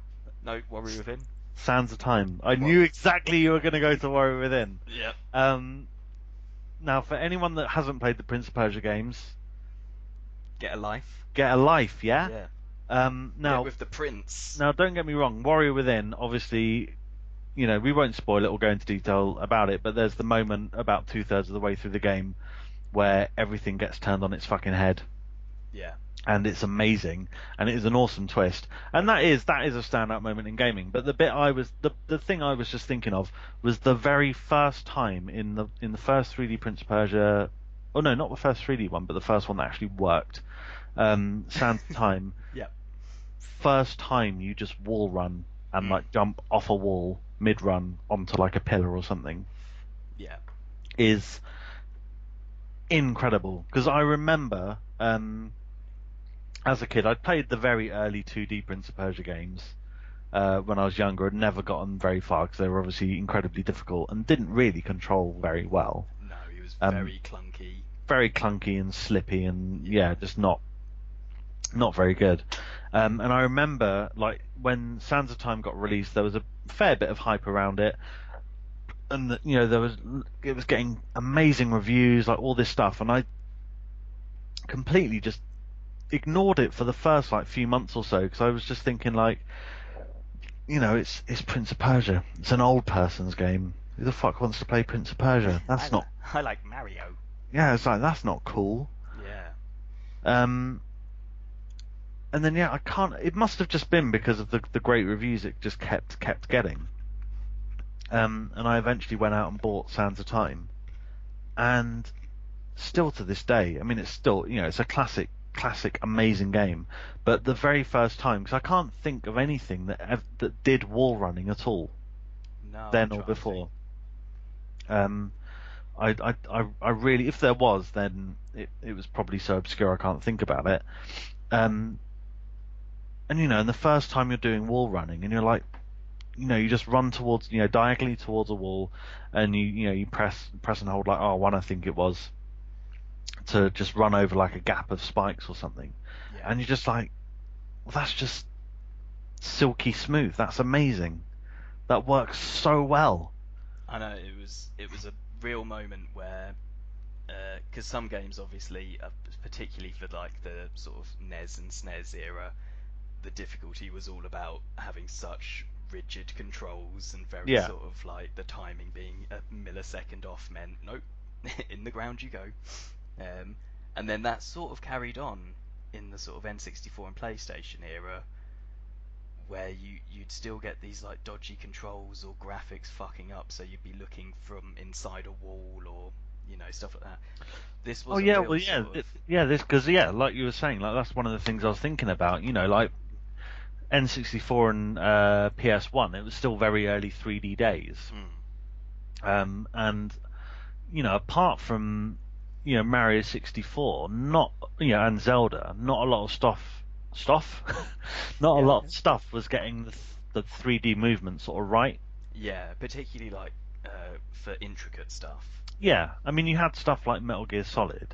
No, Worry Within? Sands of Time. I knew exactly you were going to go to Worry Within. Yeah. Now, for anyone that hasn't played the Prince of Persia games, get a life. Yeah. Now get with the prince. Now, don't get me wrong. Warrior Within, obviously, we won't spoil it or go into detail about it, but there's the moment about 2/3 of the way through the game where everything gets turned on its fucking head. Yeah. And it's amazing, and it is an awesome twist, and that is a standout moment in gaming. But the thing I was just thinking of was the very first time in the first 3D Prince of Persia. Oh no, not the first 3D one, but the first one that actually worked. Sands of Time. Yeah. First time you just wall run and like jump off a wall mid run onto like a pillar or something. Yeah. Is incredible, because I remember. As a kid, I'd played the very early 2D Prince of Persia games when I was younger. I'd never gotten very far because they were obviously incredibly difficult and didn't really control very well. No, he was very clunky. Very clunky and slippy, and just not very good. And I remember, like, when Sands of Time got released, there was a fair bit of hype around it, and it was getting amazing reviews, like all this stuff, and I completely just ignored it for the first like few months or so, because I was just thinking, like, it's Prince of Persia. It's an old person's game. Who the fuck wants to play Prince of Persia? That's not. I like Mario. Yeah, it's like, that's not cool. Yeah. And then I can't. It must have just been because of the great reviews it just kept getting. And I eventually went out and bought Sands of Time, and still to this day, it's still it's a classic, amazing game. But the very first time, because I can't think of anything that did wall running at all, no, then or before. Um, I really, if there was, then it was probably so obscure I can't think about it. Um, and and the first time you're doing wall running, and you're like, you just run towards, diagonally towards a wall, and you press and hold like R1, I think it was, to just run over like a gap of spikes or something, Yeah. and you're just like, well, that's just silky smooth. That's amazing. That works so well. I know it was a real moment where because some games obviously, particularly for like the sort of NES and SNES era, the difficulty was all about having such rigid controls and very Yeah. sort of like the timing being a millisecond off meant nope, in the ground you go. Um, and then that sort of carried on in the sort of N64 and PlayStation era, where you'd still get these like dodgy controls or graphics fucking up, so you'd be looking from inside a wall or stuff like that. This Oh was a yeah, real well yeah, sort of this because like you were saying, like that's one of the things I was thinking about. Like N64 and PS1, it was still very early 3D days. mm, And apart from Mario 64, not and Zelda, not a lot of stuff, not a yeah, lot of stuff was getting the 3D movement sort of right. yeah, particularly like for intricate stuff. Yeah, I mean you had stuff like Metal Gear Solid,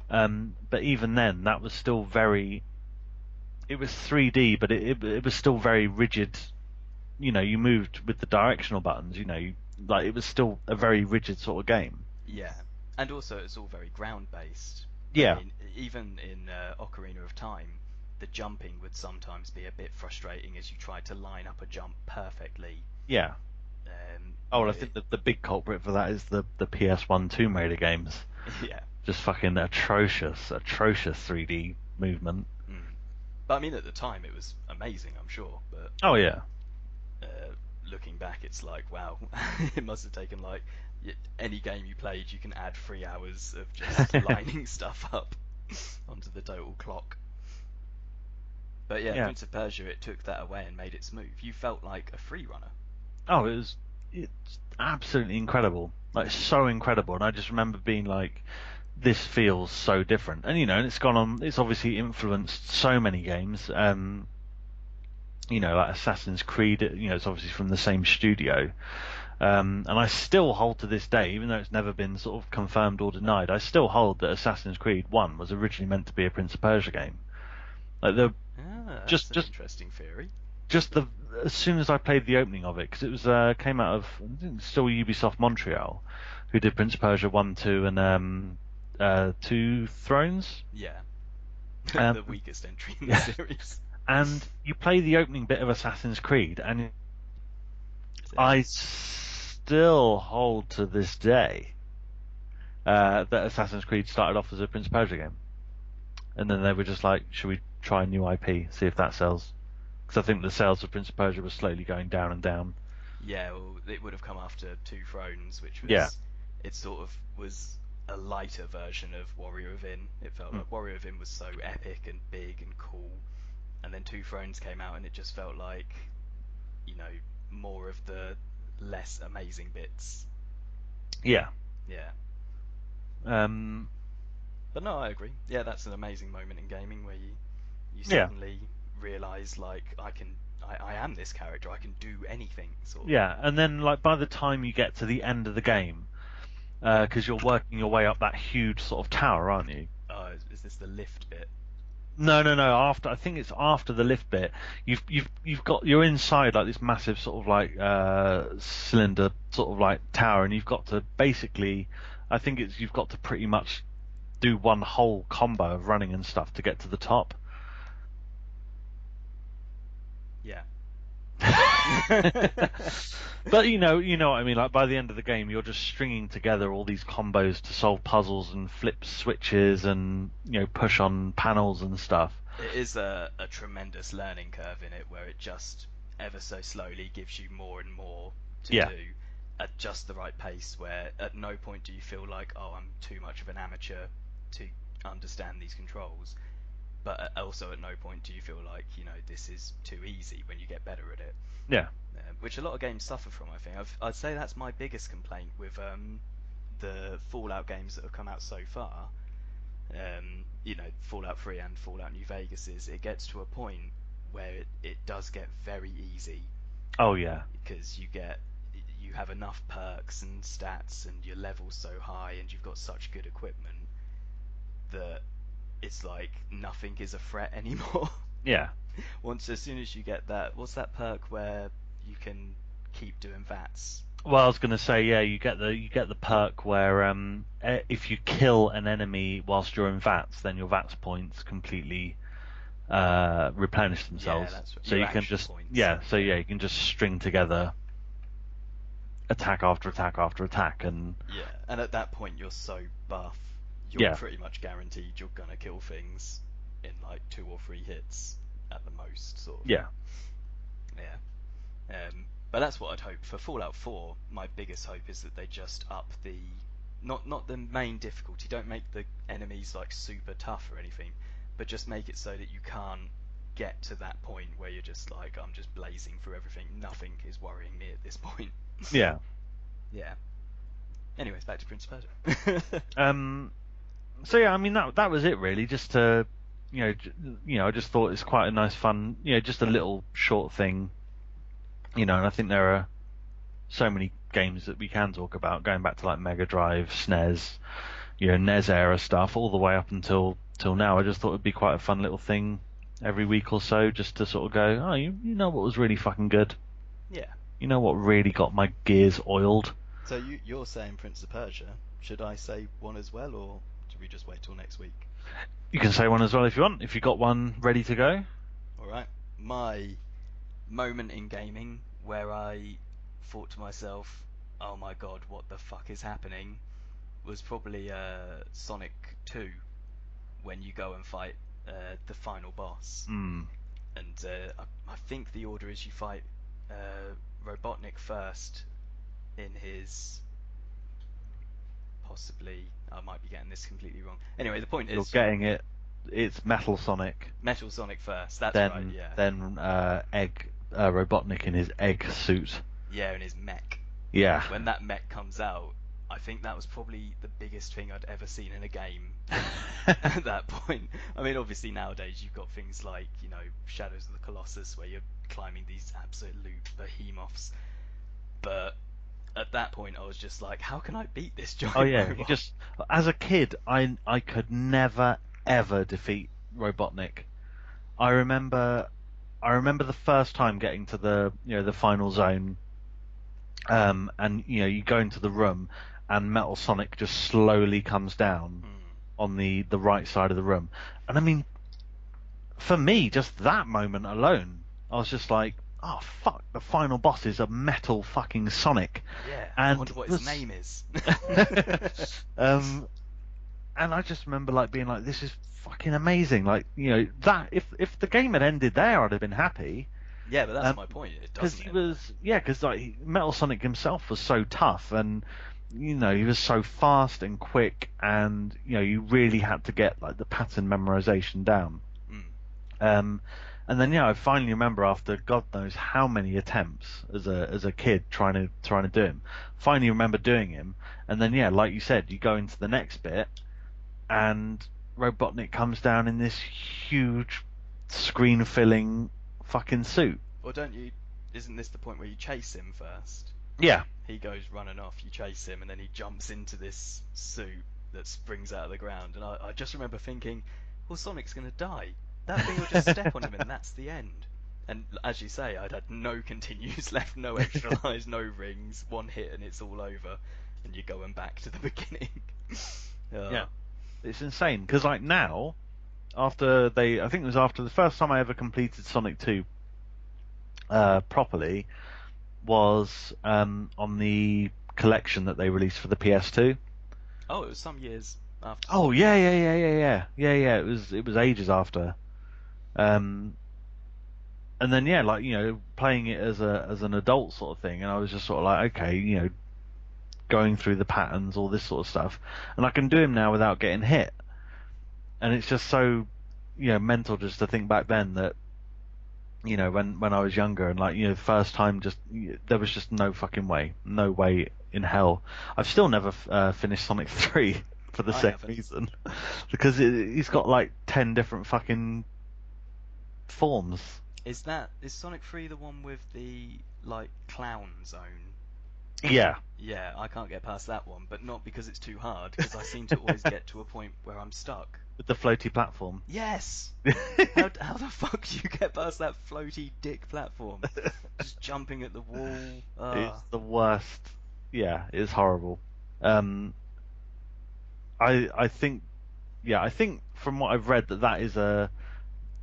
but even then that was still very. It was 3D, but it was still very rigid. You moved with the directional buttons. Like it was still a very rigid sort of game. Yeah, and also it's all very ground based. I Yeah, mean, even in Ocarina of Time, the jumping would sometimes be a bit frustrating as you tried to line up a jump perfectly. yeah. Um, Oh, you well, know, I think the big culprit for that is the PS1 Tomb Raider games. yeah. Just fucking atrocious 3D movement. Mm. But I mean, at the time it was amazing, I'm sure. But Oh yeah, uh, looking back, it's like, wow, it must have taken like any game you played, you can add 3 hours of just lining stuff up onto the total clock. But yeah, yeah. Prince of Persia, it took that away and made it smooth. You felt like a free runner. Oh, it's absolutely incredible. Like so incredible, and I just remember being like, this feels so different. And it's gone on. It's obviously influenced so many games. Like Assassin's Creed. It's obviously from the same studio. And I still hold to this day, even though it's never been sort of confirmed or denied, I still hold that Assassin's Creed 1 was originally meant to be a Prince of Persia game. Like the Ah, that's just an just interesting theory. just the as soon as I played the opening of it, because it was came out of I think it's still Ubisoft Montreal, who did Prince of Persia 1, 2, and Two Thrones. Yeah, the Um, weakest entry in the yeah, series. and you play the opening bit of Assassin's Creed, and I still hold to this day that Assassin's Creed started off as a Prince of Persia game, and then they were just like, should we try a new IP, see if that sells? Because I think the sales of Prince of Persia were slowly going down and down. Yeah, well, it would have come after Two Thrones, which Yeah. was it sort of was a lighter version of Warrior Within. It felt Mm. like Warrior Within was so epic and big and cool, and then Two Thrones came out, and it just felt like you know more of the less amazing bits. Yeah. Yeah, Um, but no, I agree. Yeah, that's an amazing moment in gaming where you yeah. suddenly realize like I am this character. I can do anything. Sort of. Yeah. And then, like, by the time you get to the end of the game, because you're working your way up that huge sort of tower, aren't you? Is this the lift bit? No, no, no. I think it's after the lift bit. You're inside like this massive sort of like cylinder sort of like tower, and you've got to basically, I think you've got to pretty much do one whole combo of running and stuff to get to the top. Yeah. But you know what I mean. Like by the end of the game, you're just stringing together all these combos to solve puzzles and flip switches and push on panels and stuff. It is a tremendous learning curve in it where it just ever so slowly gives you more and more to Yeah, do at just the right pace where at no point do you feel like, oh, I'm too much of an amateur to understand these controls. But also at no point do you feel like, this is too easy when you get better at it. yeah. which a lot of games suffer from. I think I'd say that's my biggest complaint with the Fallout games that have come out so far. Fallout 3 and Fallout New Vegas is it gets to a point where it does get very easy Oh yeah. because you have enough perks and stats and your level's so high and you've got such good equipment that it's like nothing is a threat anymore. Yeah. As soon as you get that, what's that perk where you can keep doing VATs? Well, I was going to say, yeah, you get the perk where if you kill an enemy whilst you're in VATS, then your VATS points completely replenish Yeah, themselves. that's right. So Your you can action just points. you can just string together attack after attack after attack, and Yeah, and at that point you're so buff, you're pretty much guaranteed you're gonna kill things in like 2 or 3 hits at the most, sort of. yeah. Yeah. But that's what I'd hope for Fallout 4. My biggest hope is that they just up the not the main difficulty. Don't make the enemies like super tough or anything, but just make it so that you can't get to that point where you're just like, I'm just blazing through everything. Nothing is worrying me at this point. Yeah. Yeah. Anyways, back to Prince of Persia. So yeah, I mean that was it really. Just to, I just thought it's quite a nice, fun, just a little short thing. And I think there are so many games that we can talk about, going back to like Mega Drive, SNES, NES era stuff, all the way up until now. I just thought it'd be quite a fun little thing every week or so, just to sort of go, oh, you know what was really fucking good? Yeah. You know what really got my gears oiled? So you're saying Prince of Persia. Should I say one as well, or should we just wait till next week? You can say one as well if you want, if you got one ready to go. Alright. My moment in gaming where I thought to myself, oh my god, what the fuck is happening, was probably Sonic 2, when you go and fight the final boss. Mm. And I think the order is you fight Robotnik first in his... Possibly, I might be getting this completely wrong. Anyway, the point You're is... getting it. It's Metal Sonic. Metal Sonic first, that's then, right, yeah. Then Robotnik in his egg suit. Yeah, in his mech. Yeah. When that mech comes out, I think that was probably the biggest thing I'd ever seen in a game at that point. I mean, obviously nowadays you've got things like, Shadows of the Colossus, where you're climbing these absolute behemoths. But at that point I was just like, how can I beat this giant robot? As a kid, I could never ever defeat Robotnik. I remember the first time getting to the final zone, and you go into the room and Metal Sonic just slowly comes down on the right side of the room. And I mean, for me, just that moment alone, I was just like, oh fuck, the final boss is a Metal fucking Sonic. Yeah, and I wonder what his name is. And I just remember like being like, this is fucking amazing. Like, that if the game had ended there, I'd have been happy. Yeah, but that's my point. It doesn't. Because like Metal Sonic himself was so tough, and he was so fast and quick, and you really had to get like the pattern memorization down. And then I finally remember, after God knows how many attempts as a kid trying to do him, finally remember doing him. And then like you said, you go into the next bit, and Robotnik comes down in this huge screen filling fucking suit. Or isn't this the point where you chase him first? Yeah. He goes running off, you chase him, and then he jumps into this suit that springs out of the ground. And I just remember thinking, well, Sonic's going to die. That thing will just step on him and that's the end. And as you say, I'd had no continues left, no extra lives, no rings, one hit and it's all over. And you're going back to the beginning. Yeah. It's insane, because like now, I think it was after the first time I ever completed Sonic 2 properly, was on the collection that they released for the PS2. Oh, it was some years after. Oh yeah. It was ages after. And then playing it as an adult sort of thing, and I was just sort of like, okay, going through the patterns, all this sort of stuff, and I can do him now without getting hit. And it's just so mental just to think back then that you know, when I was younger, and like, you know, the first time, just there was just no fucking way, no way in hell. I've still never finished Sonic 3 for the I same haven't. reason, because he's got like 10 different fucking forms. Is Sonic 3 the one with the like clown zone? Yeah. Yeah, I can't get past that one, but not because it's too hard, because I seem to always get to a point where I'm stuck. With the floaty platform. Yes! It's How the fuck do you get past that floaty dick platform? Just jumping at the wall. the worst. Yeah, it's horrible. Um, I think, yeah, I think from what I've read that is a,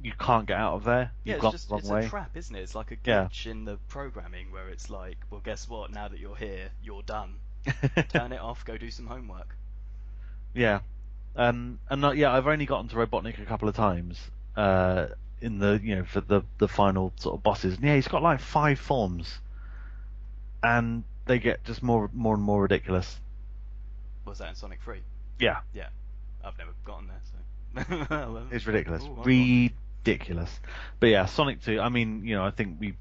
you can't get out of there. Yeah, You've gone the wrong it's a way. trap, isn't it? It's like a Yeah. glitch in the programming where it's like, well, guess what? Now that you're here, you're done. Turn it off, go do some homework. Yeah. And not, yeah, I've only gotten to Robotnik a couple of times. In the, you know, for the final sort of bosses. And yeah, he's got like 5 forms, and they get just more and more ridiculous. Was that in Sonic 3? Yeah, Yeah, I've never gotten there, so. Well, it's ridiculous, ooh, I want to. ridiculous. But yeah, Sonic 2. I mean, you know, I think we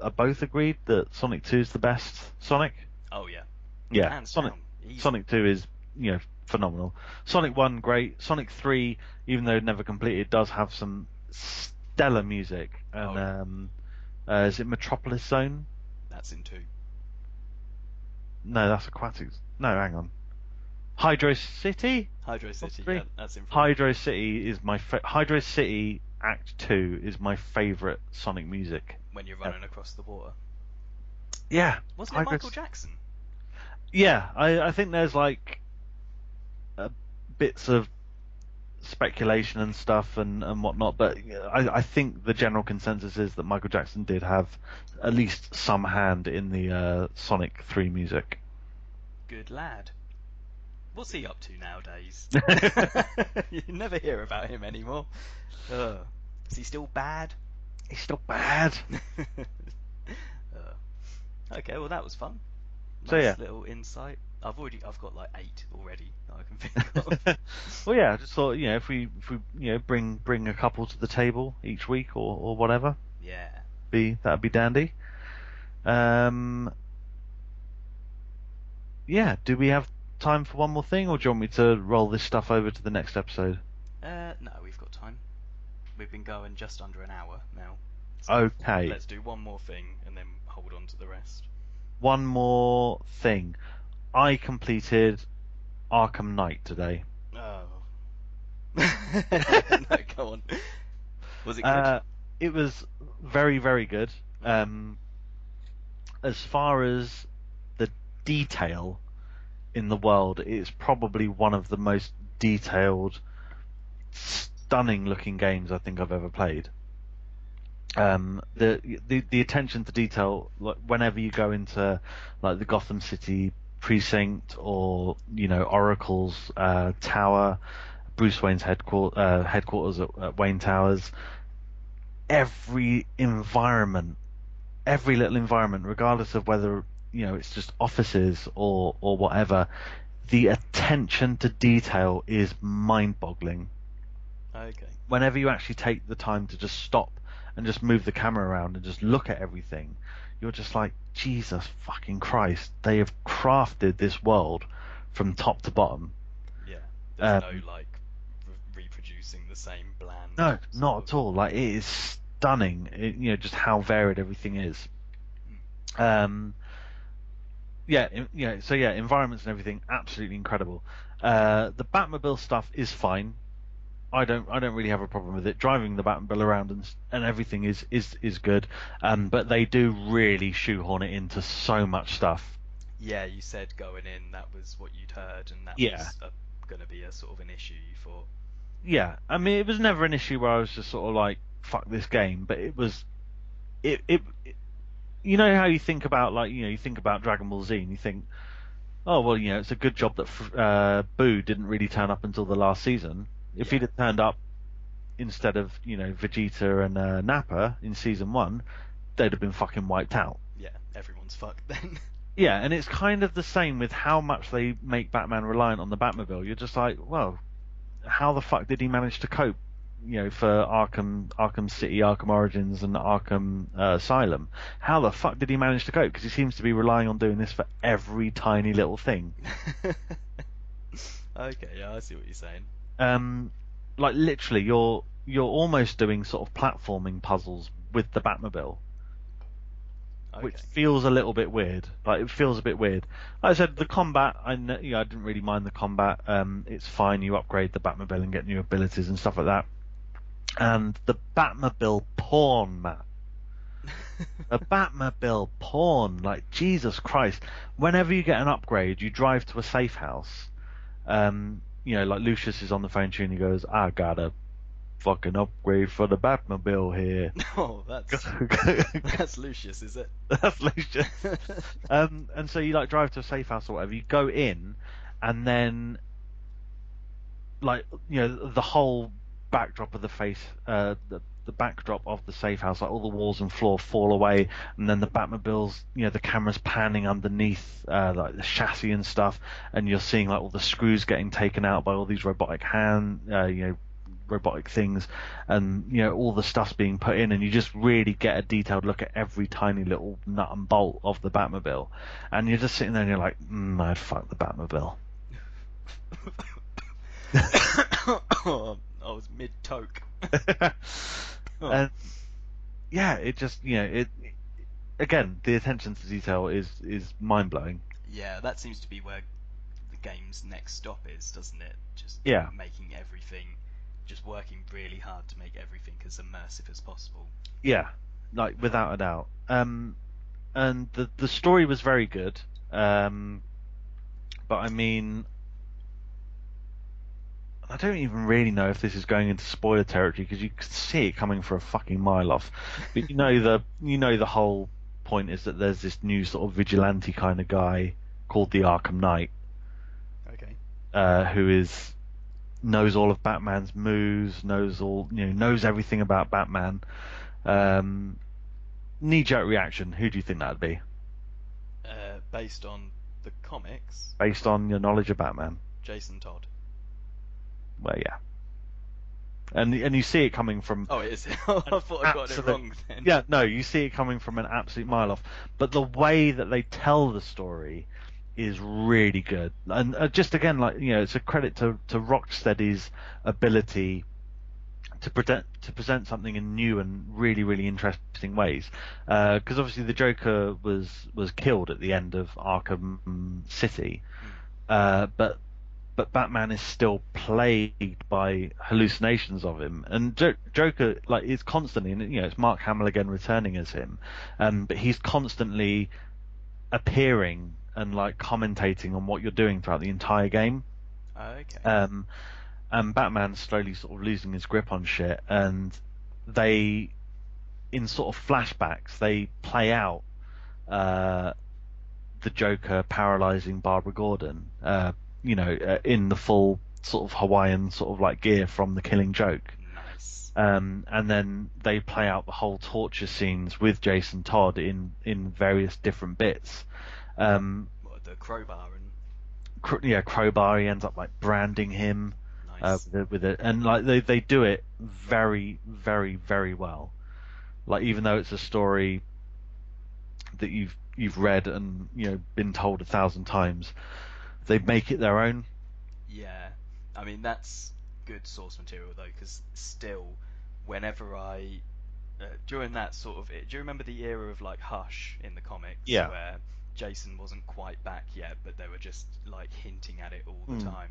are both agreed that Sonic 2 is the best Sonic. Oh yeah, Yeah, hands down, easy. Sonic 2 is, you know, phenomenal. Sonic 1 great. Sonic 3, even though never completed, does have some stellar music. And Oh yeah, is it Metropolis Zone? that's in 2. No, that's Aquatics. No, hang on. Hydro City? Hydro What's City, 3? yeah, that's in 3. Hydro City is Hydro City Act 2 is my favorite Sonic music. When you're ever. running across the water. Yeah. Wasn't it Michael Jackson? Yeah, I think there's like bits of speculation and stuff and whatnot, but I think the general consensus is that Michael Jackson did have at least some hand in the Sonic 3 music. Good lad. What's he up to nowadays? You never hear about him anymore. Is he still bad? He's still bad. Okay, well that was fun. So Nice yeah. little insight. I've got like 8 already that I can think of. Well, yeah, I just thought, you know, if we you know, bring a couple to the table each week or whatever, Yeah. that'd be dandy. Yeah, do we have time for one more thing, or do you want me to roll this stuff over to the next episode? No, we've got time. We've been going just under an hour now. So Okay. let's do one more thing and then hold on to the rest. One more thing. I completed Arkham Knight today. Oh. No, go on. Was it good? It was very, very good. As far as the detail in the world, it's probably one of the most detailed, stunning looking games I think I've ever played. The attention to detail, like whenever you go into like the Gotham City precinct, or you know, Oracle's tower, Bruce Wayne's headquarters at Wayne Towers, every environment, every little environment, regardless of whether, you know, it's just offices or whatever, the attention to detail is mind-boggling. Okay. Whenever you actually take the time to just stop and just move the camera around and just look at everything, you're just like, Jesus fucking Christ, they have crafted this world from top to bottom. Yeah. There's no like reproducing the same bland. No, not at all. Like, it is stunning. You know, just how varied everything is. Yeah, you know, so yeah, environments and everything, absolutely incredible. The Batmobile stuff is fine. I don't really have a problem with it. Driving the Batmobile around and everything is good. But they do really shoehorn it into so much stuff. Yeah, you said going in that was what you'd heard, and that Yeah. was going to be a sort of an issue you thought. Yeah, I mean, it was never an issue where I was just sort of like, fuck this game, but it was, it you know how you think about, like, you know, you think about Dragon Ball Z and you think, oh well, you know, it's a good job that Boo didn't really turn up until the last season. If he'd have turned up instead of, you know, Vegeta and Nappa in season 1, they'd have been fucking wiped out. Yeah, everyone's fucked then. Yeah, and it's kind of the same with how much they make Batman reliant on the Batmobile. You're just like, well, how the fuck did he manage to cope for Arkham City, Arkham Origins, and Arkham Asylum. How the fuck did he manage to cope? Because he seems to be relying on doing this for every tiny little thing. Okay, yeah, I see what you're saying. Um, like literally, you're almost doing sort of platforming puzzles with the Batmobile, which Okay. feels a little bit weird. Like it feels a bit weird. Like I said, the combat, I didn't really mind the combat. It's fine. You upgrade the Batmobile and get new abilities and stuff like that. And the Batmobile porn, Matt. The Batmobile porn, like Jesus Christ. Whenever you get an upgrade, you drive to a safe house. Like Lucius is on the phone to you and he goes, "I got a fucking upgrade for the Batmobile here." Oh, that's Lucius, is it? That's Lucius. And so you like drive to a safe house or whatever. You go in, and then the whole backdrop of the backdrop of the safe house, like all the walls and floor fall away, and then the Batmobiles, the camera's panning underneath, like the chassis and stuff, and you're seeing like all the screws getting taken out by all these robotic things, and all the stuff's being put in, and you just really get a detailed look at every tiny little nut and bolt of the Batmobile, and you're just sitting there and you're like, I'd fuck the Batmobile. I was mid-toke. And yeah, it just it again, the attention to detail is mind blowing. Yeah, that seems to be where the game's next stop is, doesn't it? Just Yeah, making everything, just working really hard to make everything as immersive as possible. yeah, like without a doubt. And the story was very good. But I mean, I don't even really know if this is going into spoiler territory because you can see it coming for a fucking mile off. But the whole point is that there's this new sort of vigilante kind of guy called the Arkham Knight, Okay. who knows all of Batman's moves, knows everything about Batman. Knee-jerk reaction. Who do you think that'd be? Based on the comics, Based on your knowledge of Batman? Jason Todd. Well, yeah. And you see it coming from. Oh, it is. I thought I got it wrong then. Yeah, no, you see it coming from an absolute mile off. But the way that they tell the story is really good. And just again, it's a credit to Rocksteady's ability to present something in new and really, really interesting ways. Because obviously the Joker was killed at the end of Arkham City, but Batman is still plagued by hallucinations of him, and Joker is constantly, and it's Mark Hamill again returning as him, but he's constantly appearing and commentating on what you're doing throughout the entire game. Okay. And Batman's slowly sort of losing his grip on shit, and they, in sort of flashbacks, they play out the Joker paralyzing Barbara Gordon, in the full sort of Hawaiian sort of gear from The Killing Joke. Nice. And then they play out the whole torture scenes with Jason Todd in various different bits. What, the crowbar and Crowbar. He ends up branding him. nice. With it, and they do it very, very, very well. Even though it's a story that you've read and been told 1,000 times, they make it their own. Yeah, I mean that's good source material though, because still, whenever I during that sort of, do you remember the era of Hush in the comics? Yeah. Where Jason wasn't quite back yet, but they were just hinting at it all the time.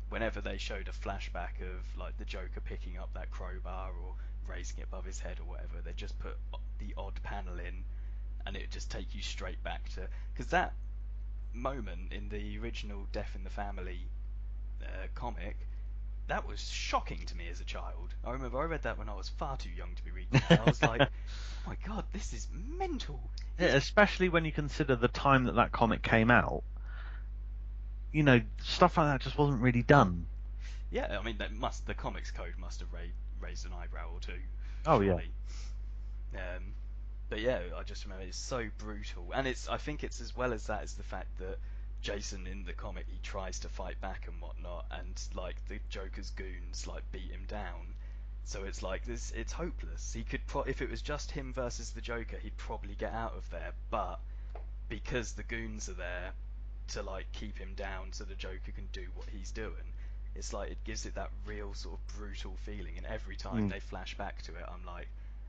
Whenever they showed a flashback of the Joker picking up that crowbar or raising it above his head or whatever, they just put the odd panel in, and it would just take you straight back to, because that moment in the original Death in the Family comic, that was shocking to me as a child. I remember I read that when I was far too young to be reading it. I was like, oh my god, this is mental. Yeah, especially when you consider the time that comic came out. Stuff like that just wasn't really done. Yeah, I mean, the comics code must have raised an eyebrow or two. Oh, surely. Yeah. But yeah, I just remember it's so brutal, and I think it's as well as that is the fact that Jason in the comic, he tries to fight back and whatnot, and the Joker's goons beat him down, So it's like this. It's hopeless. He could if it was just him versus the Joker, he'd probably get out of there. But because the goons are there to like keep him down, so the Joker can do what he's doing, it's like it gives it that real sort of brutal feeling. And every time Mm. they flash back to it,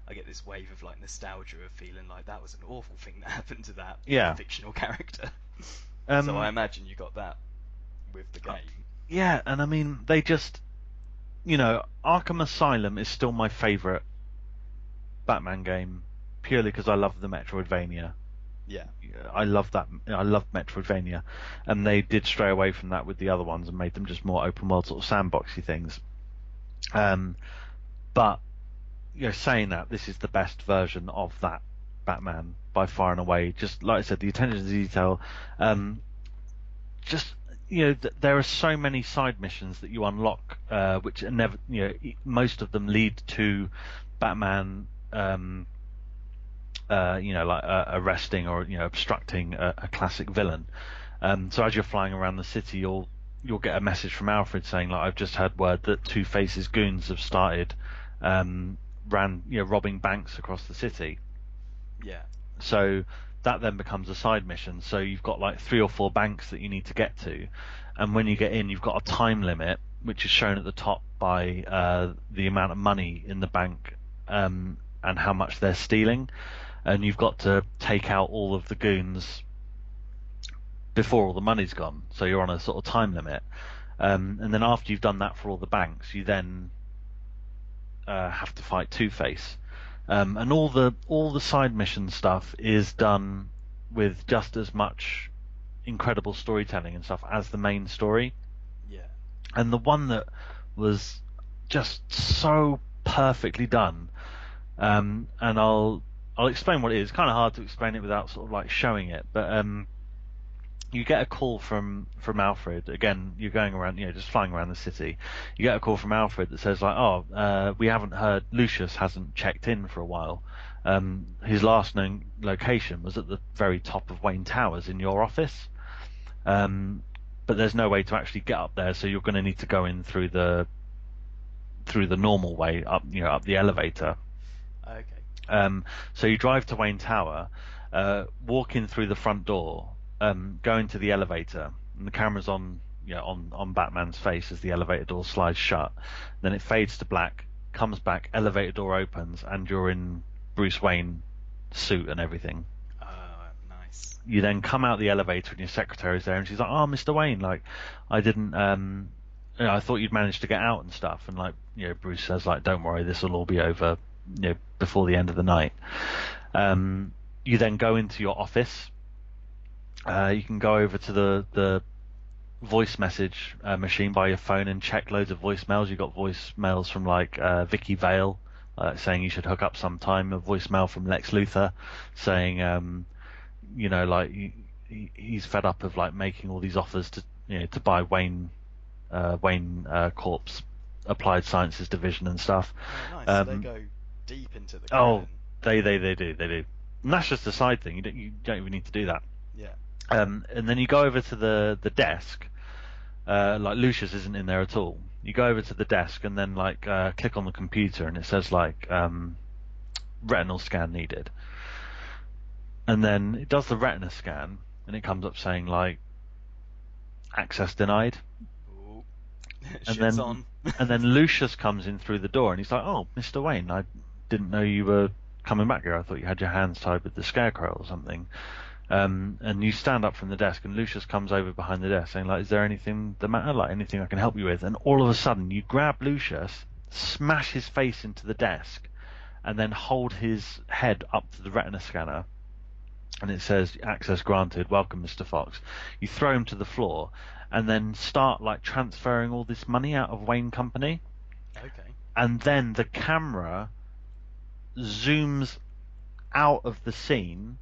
I get this wave of like nostalgia of feeling like that was an awful thing that happened to that Yeah. fictional character. So I Um. imagine you got that with the game. Yeah, and I mean, they just, Arkham Asylum is still my favourite Batman game, purely because I love the Metroidvania. Yeah. I love that. I love Metroidvania, and they did stray away from that with the other ones and made them just more open world sort of sandboxy things. But saying that, this is the best version of that Batman by far and away. Just like I said, the attention to detail. Just there are so many side missions that you unlock, which are never. Most of them lead to Batman. Like arresting or obstructing a classic villain. So as you're flying around the city, you'll get a message from Alfred saying, like, I've just had word that Two-Face's goons have started robbing banks across the city. Yeah. So that then becomes a side mission. So you've got like 3 or 4 banks that you need to get to, and when you get in, you've got a time limit, which is shown at the top by the amount of money in the bank and how much they're stealing. And you've got to take out all of the goons before all the money's gone. So you're on a sort of time limit. And then after you've done that for all the banks, you then have to fight Two-Face. And all the side mission stuff is done with just as much incredible storytelling and stuff as the main story. Yeah. And the one that was just so perfectly done, and I'll explain what it is. It's kind of hard to explain it without sort of like showing it, but you get a call from Alfred. Again, you're going around, just flying around the city. You get a call from Alfred that says like, "Oh, we haven't heard. Lucius hasn't checked in for a while. His last known location was at the very top of Wayne Towers in your office, but there's no way to actually get up there. So you're going to need to go in through the normal way up, up the elevator." Okay. So you drive to Wayne Tower, walk in through the front door, go into the elevator, and the camera's on Batman's face as the elevator door slides shut. Then it fades to black, comes back, elevator door opens, and you're in Bruce Wayne suit and everything. Nice. You then come out the elevator and your secretary's there, and she's like, "Oh, Mr. Wayne, like, I didn't, I thought you'd managed to get out and stuff." And like, Bruce says, like, "Don't worry, this will all be over, before the end of the night." You then go into your office. You can go over to the voice message machine by your phone and check loads of voicemails. You got voicemails from like Vicky Vale saying you should hook up sometime. A voicemail from Lex Luthor saying, like he's fed up of like making all these offers to buy Wayne Corp's Applied Sciences division and stuff. Oh, nice. So they go deep into the canon. They do. And that's just a side thing. You don't even need to do that. Yeah. And then you go over to the desk. Like Lucius isn't in there at all. You go over to the desk and then like click on the computer and it says like retinal scan needed. And then it does the retina scan and it comes up saying like access denied. Ooh. And Shit's then on. and then Lucius comes in through the door and he's like, "Oh, Mr. Wayne, I didn't know you were coming back here. I thought you had your hands tied with the scarecrow or something." And you stand up from the desk and Lucius comes over behind the desk saying like, "Is there anything the matter? Like anything I can help you with?" And all of a sudden you grab Lucius, smash his face into the desk, and then hold his head up to the retina scanner. And it says, "Access granted, welcome Mr. Fox." You throw him to the floor and then start like transferring all this money out of Wayne Company. Okay. And then the camera zooms out of the scene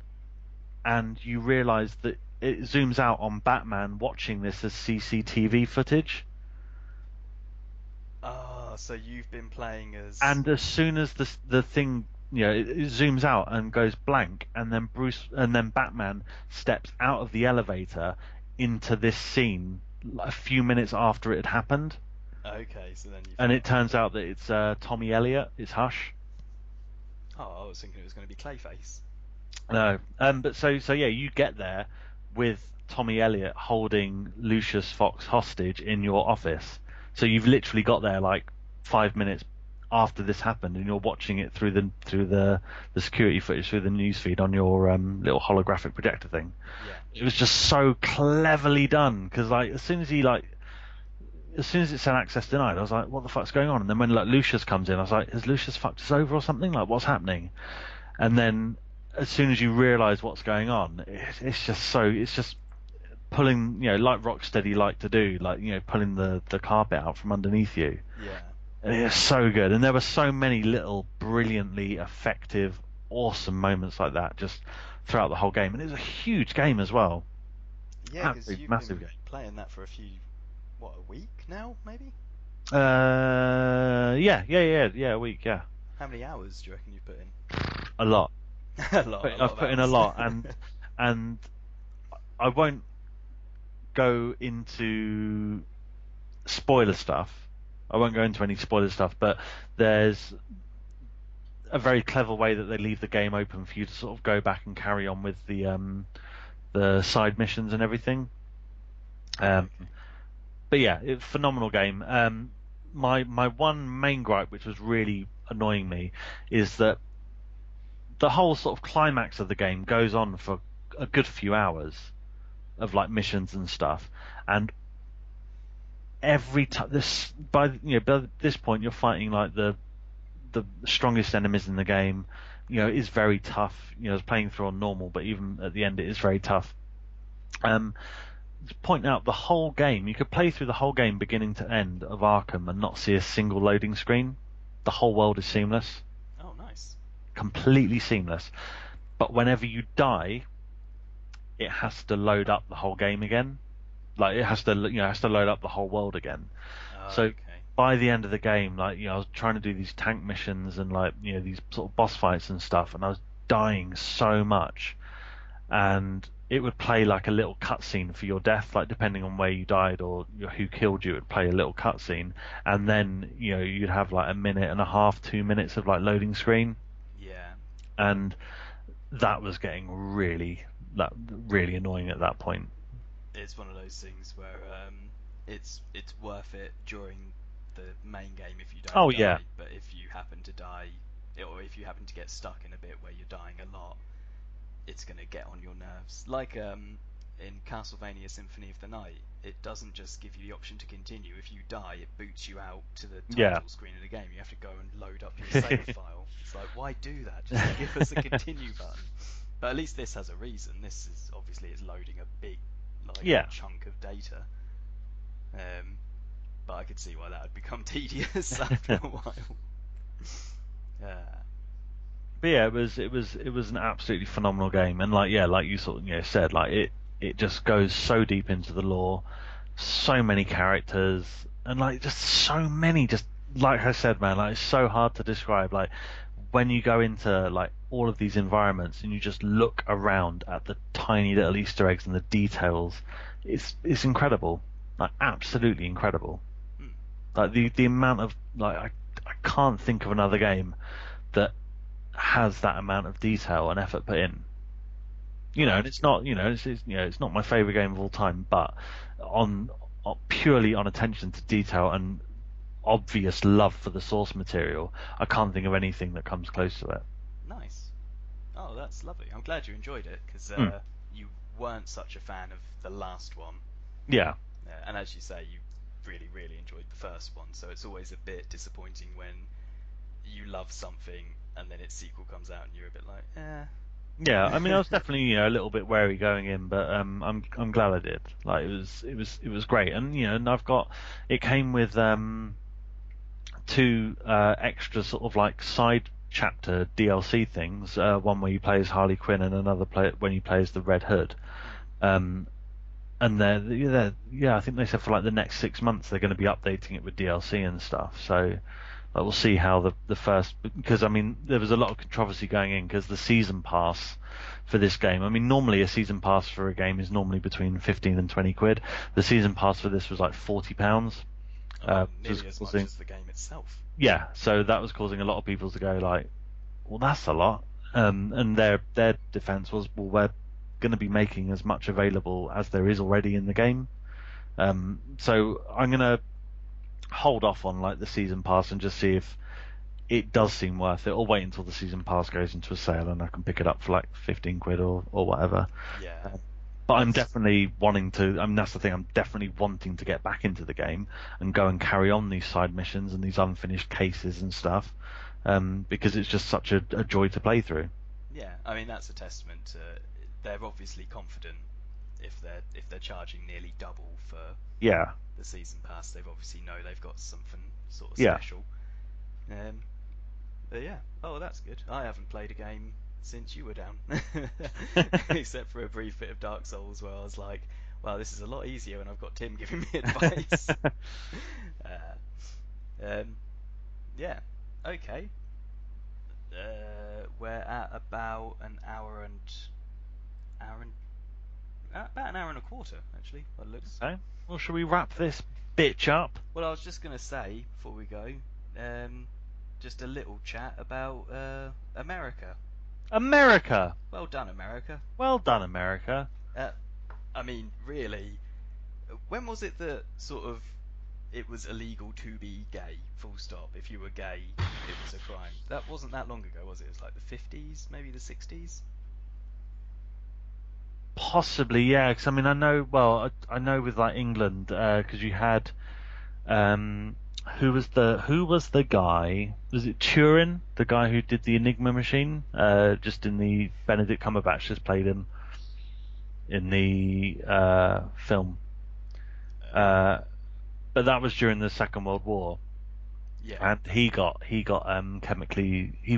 and you realise that it zooms out on Batman watching this as CCTV footage. So you've been playing as... And as soon as the thing, it zooms out and goes blank, and then Batman steps out of the elevator into this scene a few minutes after it had happened. Okay, so then you And found it turns out that it's Tommy Elliott. It's Hush. Oh, I was thinking it was going to be Clayface. No, but so yeah, you get there with Tommy Elliott holding Lucius Fox hostage in your office. So you've literally got there like 5 minutes after this happened, and you're watching it through the security footage through the newsfeed on your little holographic projector thing. Yeah. It was just so cleverly done because like as soon as it said access denied, I was like, what the fuck's going on? And then when like Lucius comes in, I was like, has Lucius fucked us over or something? Like, what's happening? And then as soon as you realise what's going on, it's just pulling, like Rocksteady like to do, like, pulling the carpet out from underneath you. Yeah. And it's so good. And there were so many little brilliantly effective, awesome moments like that just throughout the whole game. And it was a huge game as well. Yeah, because Absolutely you've massive been playing that for a week now, maybe? game. Yeah, a week, yeah. How many hours do you reckon you've put in? A lot. A lot I've of put in a hours. lot, and I won't go into spoiler stuff. I won't go into any spoiler stuff, but there's a very clever way that they leave the game open for you to sort of go back and carry on with the side missions and everything. Okay. But yeah, phenomenal game. My one main gripe, which was really annoying me, is that the whole sort of climax of the game goes on for a good few hours of like missions and stuff, and every time by this point you're fighting like the strongest enemies in the game. It is very tough. It's playing through on normal, but even at the end it is very tough. To point out, the whole game, you could play through the whole game beginning to end of Arkham and not see a single loading screen. The whole world is seamless, Oh, nice. completely seamless. But whenever you die, it has to load up the whole game again. Like it has to load up the whole world again. So Okay. by the end of the game, like I was trying to do these tank missions and like these sort of boss fights and stuff, and I was dying so much, and it would play like a little cutscene for your death, like depending on where you died or who killed you, it would play a little cutscene, and then you'd have like a minute and a half, 2 minutes of like loading screen, Yeah. and that was getting really annoying at that point. It's one of those things where it's worth it during the main game if you don't Oh die, yeah, but if you happen to die, or if you happen to get stuck in a bit where you're dying a lot, it's going to get on your nerves. Like in Castlevania Symphony of the Night, it doesn't just give you the option to continue. If you die, it boots you out to the yeah. title screen of the game. You have to go and load up your save file. It's like, why do that? Just give us a continue button. But at least this has a reason. This is obviously it's loading a big Yeah. chunk of data. But I could see why that would become tedious after a while. But yeah, it was an absolutely phenomenal game, and like you sort of said, like it just goes so deep into the lore, so many characters, and like just so many, just like I said, man, like it's so hard to describe. Like when you go into like all of these environments and you just look around at the tiny little Easter eggs and the details, it's incredible, like absolutely incredible. Hmm. Like the amount of like I can't think of another game that has that amount of detail and effort put in. And it's not, it's not my favorite game of all time, but purely on attention to detail and obvious love for the source material, I can't think of anything that comes close to it. Nice. Oh, that's lovely. I'm glad you enjoyed it because Mm. you weren't such a fan of the last one, Yeah, and as you say, you really, really enjoyed the first one. So it's always a bit disappointing when you love something and then its sequel comes out and you're a bit like, yeah. I mean, I was definitely a little bit wary going in, but I'm glad I did. Like it was great, and and it came with two extra sort of like side chapter DLC things. One where you play as Harley Quinn, and another when you play as the Red Hood. Um, and I think they said for like the next 6 months they're going to be updating it with DLC and stuff. So we'll see how the first, because I mean there was a lot of controversy going in because the season pass for this game. I mean normally a season pass for a game is normally between 15 and 20 quid. The season pass for this was like £40. Just Nearly as much causing, as the game itself. yeah, so that was causing a lot of people to go like, well, that's a lot. And their defense was, well, we're going to be making as much available as there is already in the game. So I'm going to hold off on like the season pass and just see if it does seem worth it, or wait until the season pass goes into a sale and I can pick it up for like 15 quid or whatever. Yeah. But I'm That's- definitely wanting to. I mean, that's the thing. I'm definitely wanting to get back into the game and go and carry on these side missions and these unfinished cases and stuff, because it's just such a joy to play through. Yeah, I mean that's a testament to they're obviously confident if they're charging nearly double for Yeah, the season pass. They've obviously know they've got something sort of yeah. special. Um, but yeah, oh that's good. I haven't played a game since you were down, except for a brief bit of Dark Souls where I was like, wow, this is a lot easier when I've got Tim giving me advice. um, yeah, okay. We're at hour and about an hour and a quarter actually. By the looks. Okay. Well, shall we wrap this bitch up? Well, I was just gonna say before we go, um, just a little chat about America. America. Well done, America. Well done, America. Uh, I mean, really, when was it that sort of it was illegal to be gay? Full stop. If you were gay, it was a crime. That wasn't that long ago, was it? It was like the 50s, maybe the 60s. Possibly, yeah. Because I mean, I know. Well, I know with like England, because you had um, who was the guy? Was it Turin, the guy who did the Enigma machine? Just in the Benedict Cumberbatch just played him in the film. Uh, but that was during the Second World War, Yeah. and he got chemically he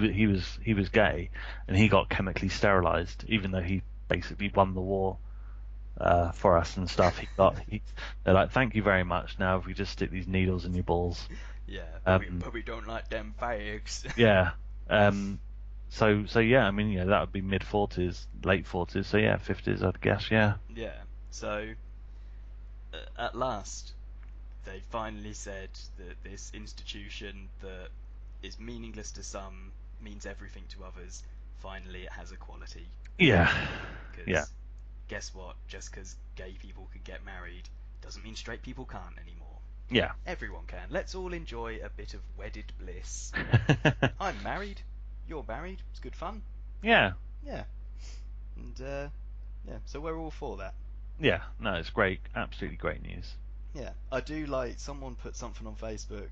was gay, and he got chemically sterilized, even though he basically won the war for us and stuff. They're like, thank you very much. Now if we just stick these needles in your balls. Yeah, Um, but we don't like them fags. yeah. So yeah, I mean, that would be mid 40s, late 40s. So yeah, 50s, I'd guess. Yeah. Yeah. So at last, they finally said that this institution that is meaningless to some means everything to others. Finally, it has equality. Yeah. Because Yeah. guess what? Just because gay people can get married doesn't mean straight people can't anymore. Yeah. Everyone can. Let's all enjoy a bit of wedded bliss. I'm married. You're married. It's good fun. Yeah. Yeah. And yeah, so we're all for that. Yeah. No, it's great. Absolutely great news. Yeah, I do like someone put something on Facebook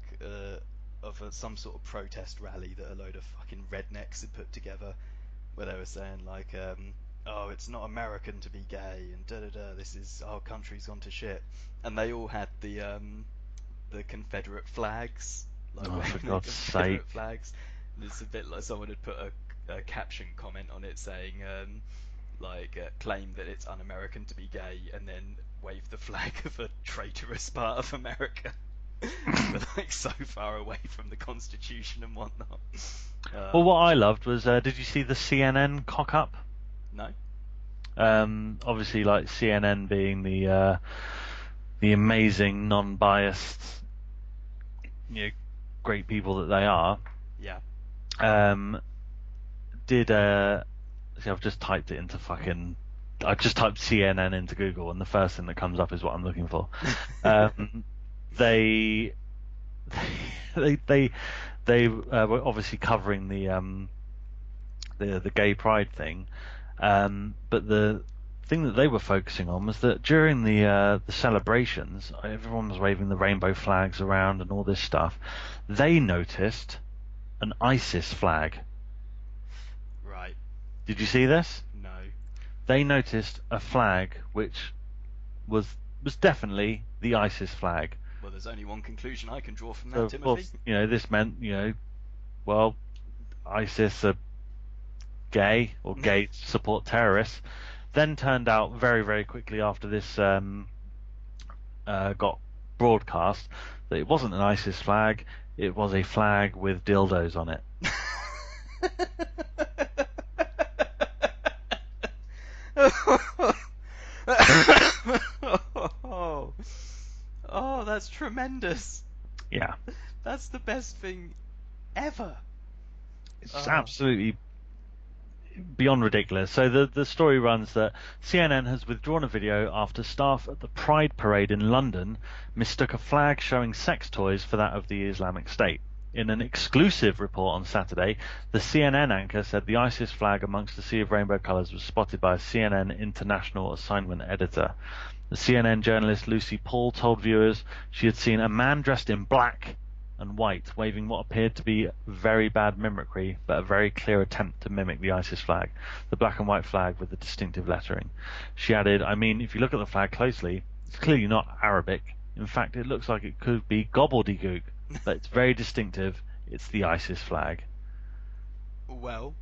of some sort of protest rally that a load of fucking rednecks had put together, where they were saying like, oh, it's not American to be gay, and da da da. This is our country's gone to shit, and they all had the Confederate flags, like Oh, for waving the God's Confederate sake. flags. And it's a bit like someone had put a caption comment on it saying, claim that it's un-American to be gay, and then wave the flag of a traitorous part of America. We're like so far away from the Constitution and whatnot. Well, what I loved was, did you see the CNN cock up? No. Obviously, like CNN being the amazing, non-biased, great people that they are. Yeah. Did see, I've just typed it into fucking. I just typed CNN into Google, and the first thing that comes up is what I'm looking for. They were obviously covering the gay pride thing, but the thing that they were focusing on was that during the celebrations, everyone was waving the rainbow flags around and all this stuff. They noticed an ISIS flag. Right. Did you see this? No. They noticed a flag which was definitely the ISIS flag. Well, there's only one conclusion I can draw from that, So of Timothy. course, this meant, well, ISIS are gay, or gay support terrorists. Then turned out very, very quickly after this got broadcast that it wasn't an ISIS flag, it was a flag with dildos on it. Oh, that's tremendous. Yeah, That's the best thing ever. it's absolutely beyond ridiculous. So the story runs that CNN has withdrawn a video after staff at the Pride Parade in London mistook a flag showing sex toys for that of the Islamic State. In an exclusive report on Saturday, the CNN anchor said the ISIS flag amongst the sea of rainbow colours was spotted by a CNN international assignment editor. The CNN journalist Lucy Paul told viewers she had seen a man dressed in black and white waving what appeared to be very bad mimicry, but a very clear attempt to mimic the ISIS flag, the black and white flag with the distinctive lettering. She added, I mean, if you look at the flag closely, it's clearly not Arabic. In fact, it looks like it could be gobbledygook, but it's very distinctive. It's the ISIS flag. Well,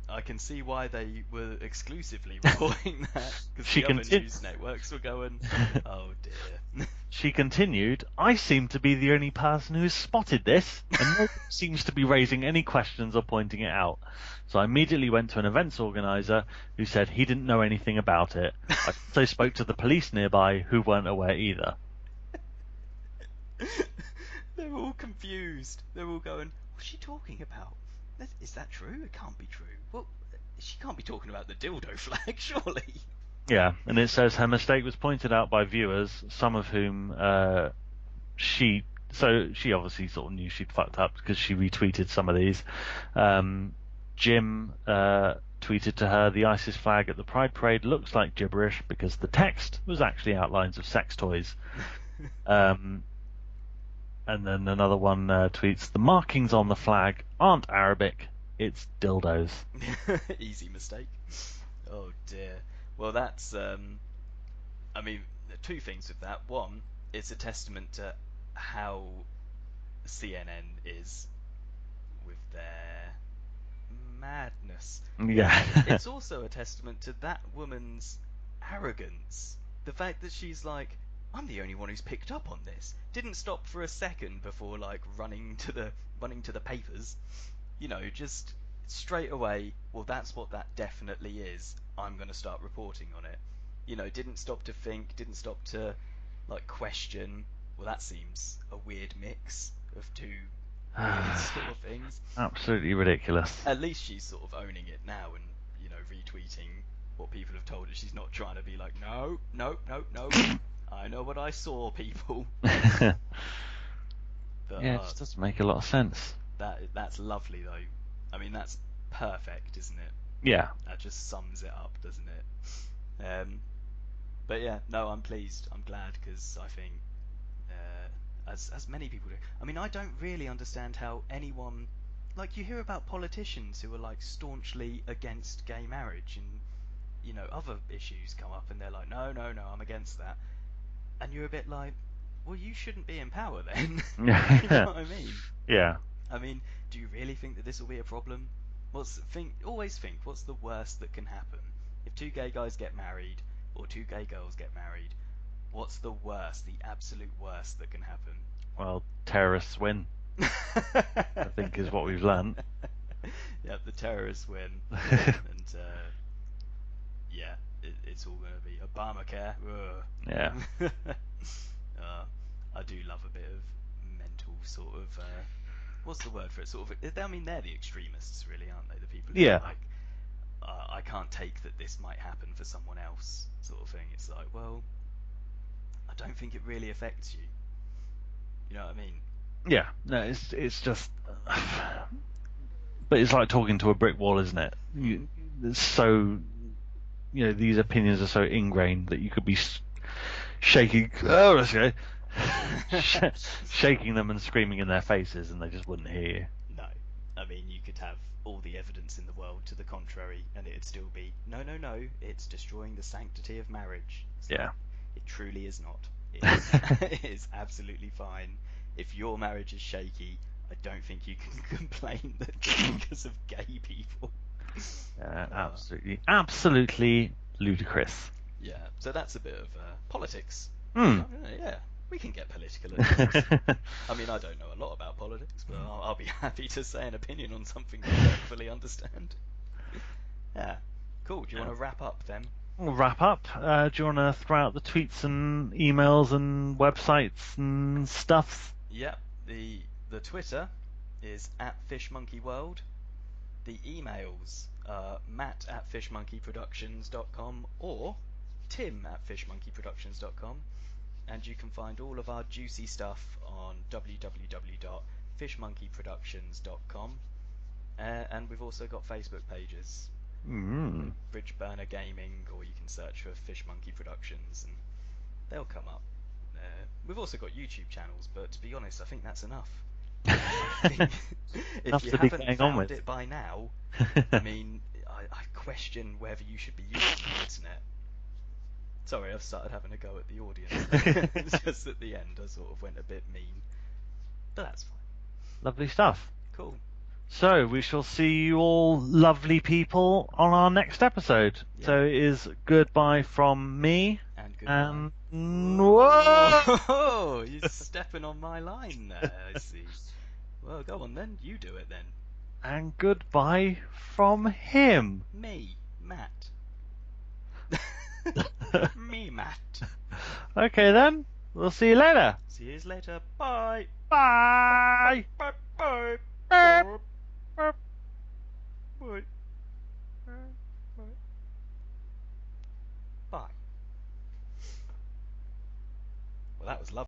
I can see why they were exclusively reporting that, because She the other conti- news networks were going, oh dear. She continued, I seem to be the only person who has spotted this, and nobody seems to be raising any questions or pointing it out. So I immediately went to an events organiser who said he didn't know anything about it. I also spoke to the police nearby who weren't aware either. They're all confused. They're all going, what's she talking about? Is that true? It can't be true. Well, she can't be talking about the dildo flag, surely. Yeah, and it says her mistake was pointed out by viewers, some of whom she obviously sort of knew she'd fucked up because she retweeted some of these. Jim tweeted to her, the ISIS flag at the Pride Parade looks like gibberish because the text was actually outlines of sex toys. And then another one tweets, the markings on the flag aren't Arabic, it's dildos. Easy mistake. Oh dear. Well, that's, I mean, two things with that. One, it's a testament to how CNN is with their madness. Yeah. It's also a testament to that woman's arrogance. The fact that she's like, I'm the only one who's picked up on this. Didn't stop for a second before like running to the papers. You know, just straight away, well, that's what that definitely is. I'm going to start reporting on it. You know, didn't stop to think, didn't stop to like question. Well, that seems a weird mix of two weird sort of things. Absolutely ridiculous. At least she's sort of owning it now and, you know, retweeting what people have told her. She's not trying to be like, no, no, no, no. I know what I saw, people. But, yeah, it just doesn't make a lot of sense. That's lovely, though. I mean, that's perfect, isn't it? Yeah. That just sums it up, doesn't it? But yeah, no, I'm pleased. I'm glad, because I think, as many people do. I mean, I don't really understand how anyone, like, you hear about politicians who are like staunchly against gay marriage, and you know, other issues come up, and they're like, no, no, no, I'm against that. And you're a bit like, well, you shouldn't be in power then. You know what I mean? Yeah. I mean, do you really think that this will be a problem? Always think, what's the worst that can happen? If two gay guys get married, or two gay girls get married, what's the worst, the absolute worst that can happen? Well, terrorists win, I think is what we've learned. Yep, the terrorists win. And, yeah, it's all going to be Obamacare. Yeah. I do love a bit of mental sort of, what's the word for it? Sort of, I mean, they're the extremists, really, aren't they? The people who Yeah. are like, I can't take that this might happen for someone else, sort of thing. It's like, well, I don't think it really affects you. You know what I mean? Yeah. No, it's just, but it's like talking to a brick wall, isn't it? It's so, you know, these opinions are so ingrained that you could be shaking. Oh, let's go. Shaking them and screaming in their faces, and they just wouldn't hear you. No, I mean, you could have all the evidence in the world to the contrary, and it'd still be no, no, no. It's destroying the sanctity of marriage. It's Yeah. like, it truly is not. It is absolutely fine. If your marriage is shaky, I don't think you can complain that because of gay people. Absolutely ludicrous. Yeah. So that's a bit of politics. Hmm. Yeah. We can get political at times. I mean, I don't know a lot about politics, but I'll be happy to say an opinion on something I don't fully understand. Yeah. Cool. Do you want to wrap up then? We'll wrap up. Do you want to throw out the tweets and emails and websites and stuff? Yeah. The Twitter is @FishMonkeyWorld. The emails are matt@fishmonkeyproductions.com or tim@fishmonkeyproductions.com, and you can find all of our juicy stuff on www.fishmonkeyproductions.com. And we've also got Facebook pages, Bridge Burner Gaming, or you can search for Fish Monkey Productions and they'll come up. We've also got YouTube channels, but to be honest, I think that's enough. I think if Enough you to be haven't getting on found with. it by now, I mean, I question whether you should be using the internet. Sorry, I've started having a go at the audience. Just at the end, I sort of went a bit mean, but that's fine. Lovely stuff. Cool. So we shall see you all lovely people on our next episode. Yeah. So it is goodbye from me. And goodbye. Whoa! Whoa! You're stepping on my line there, I see. Well, go on then. You do it then. And goodbye from him. Me, Matt. Me, Matt. Okay then. We'll see you later. See you later. Bye. Bye. Bye. Bye. Bye. Bye. Bye. Bye. Bye. Well, that was lovely.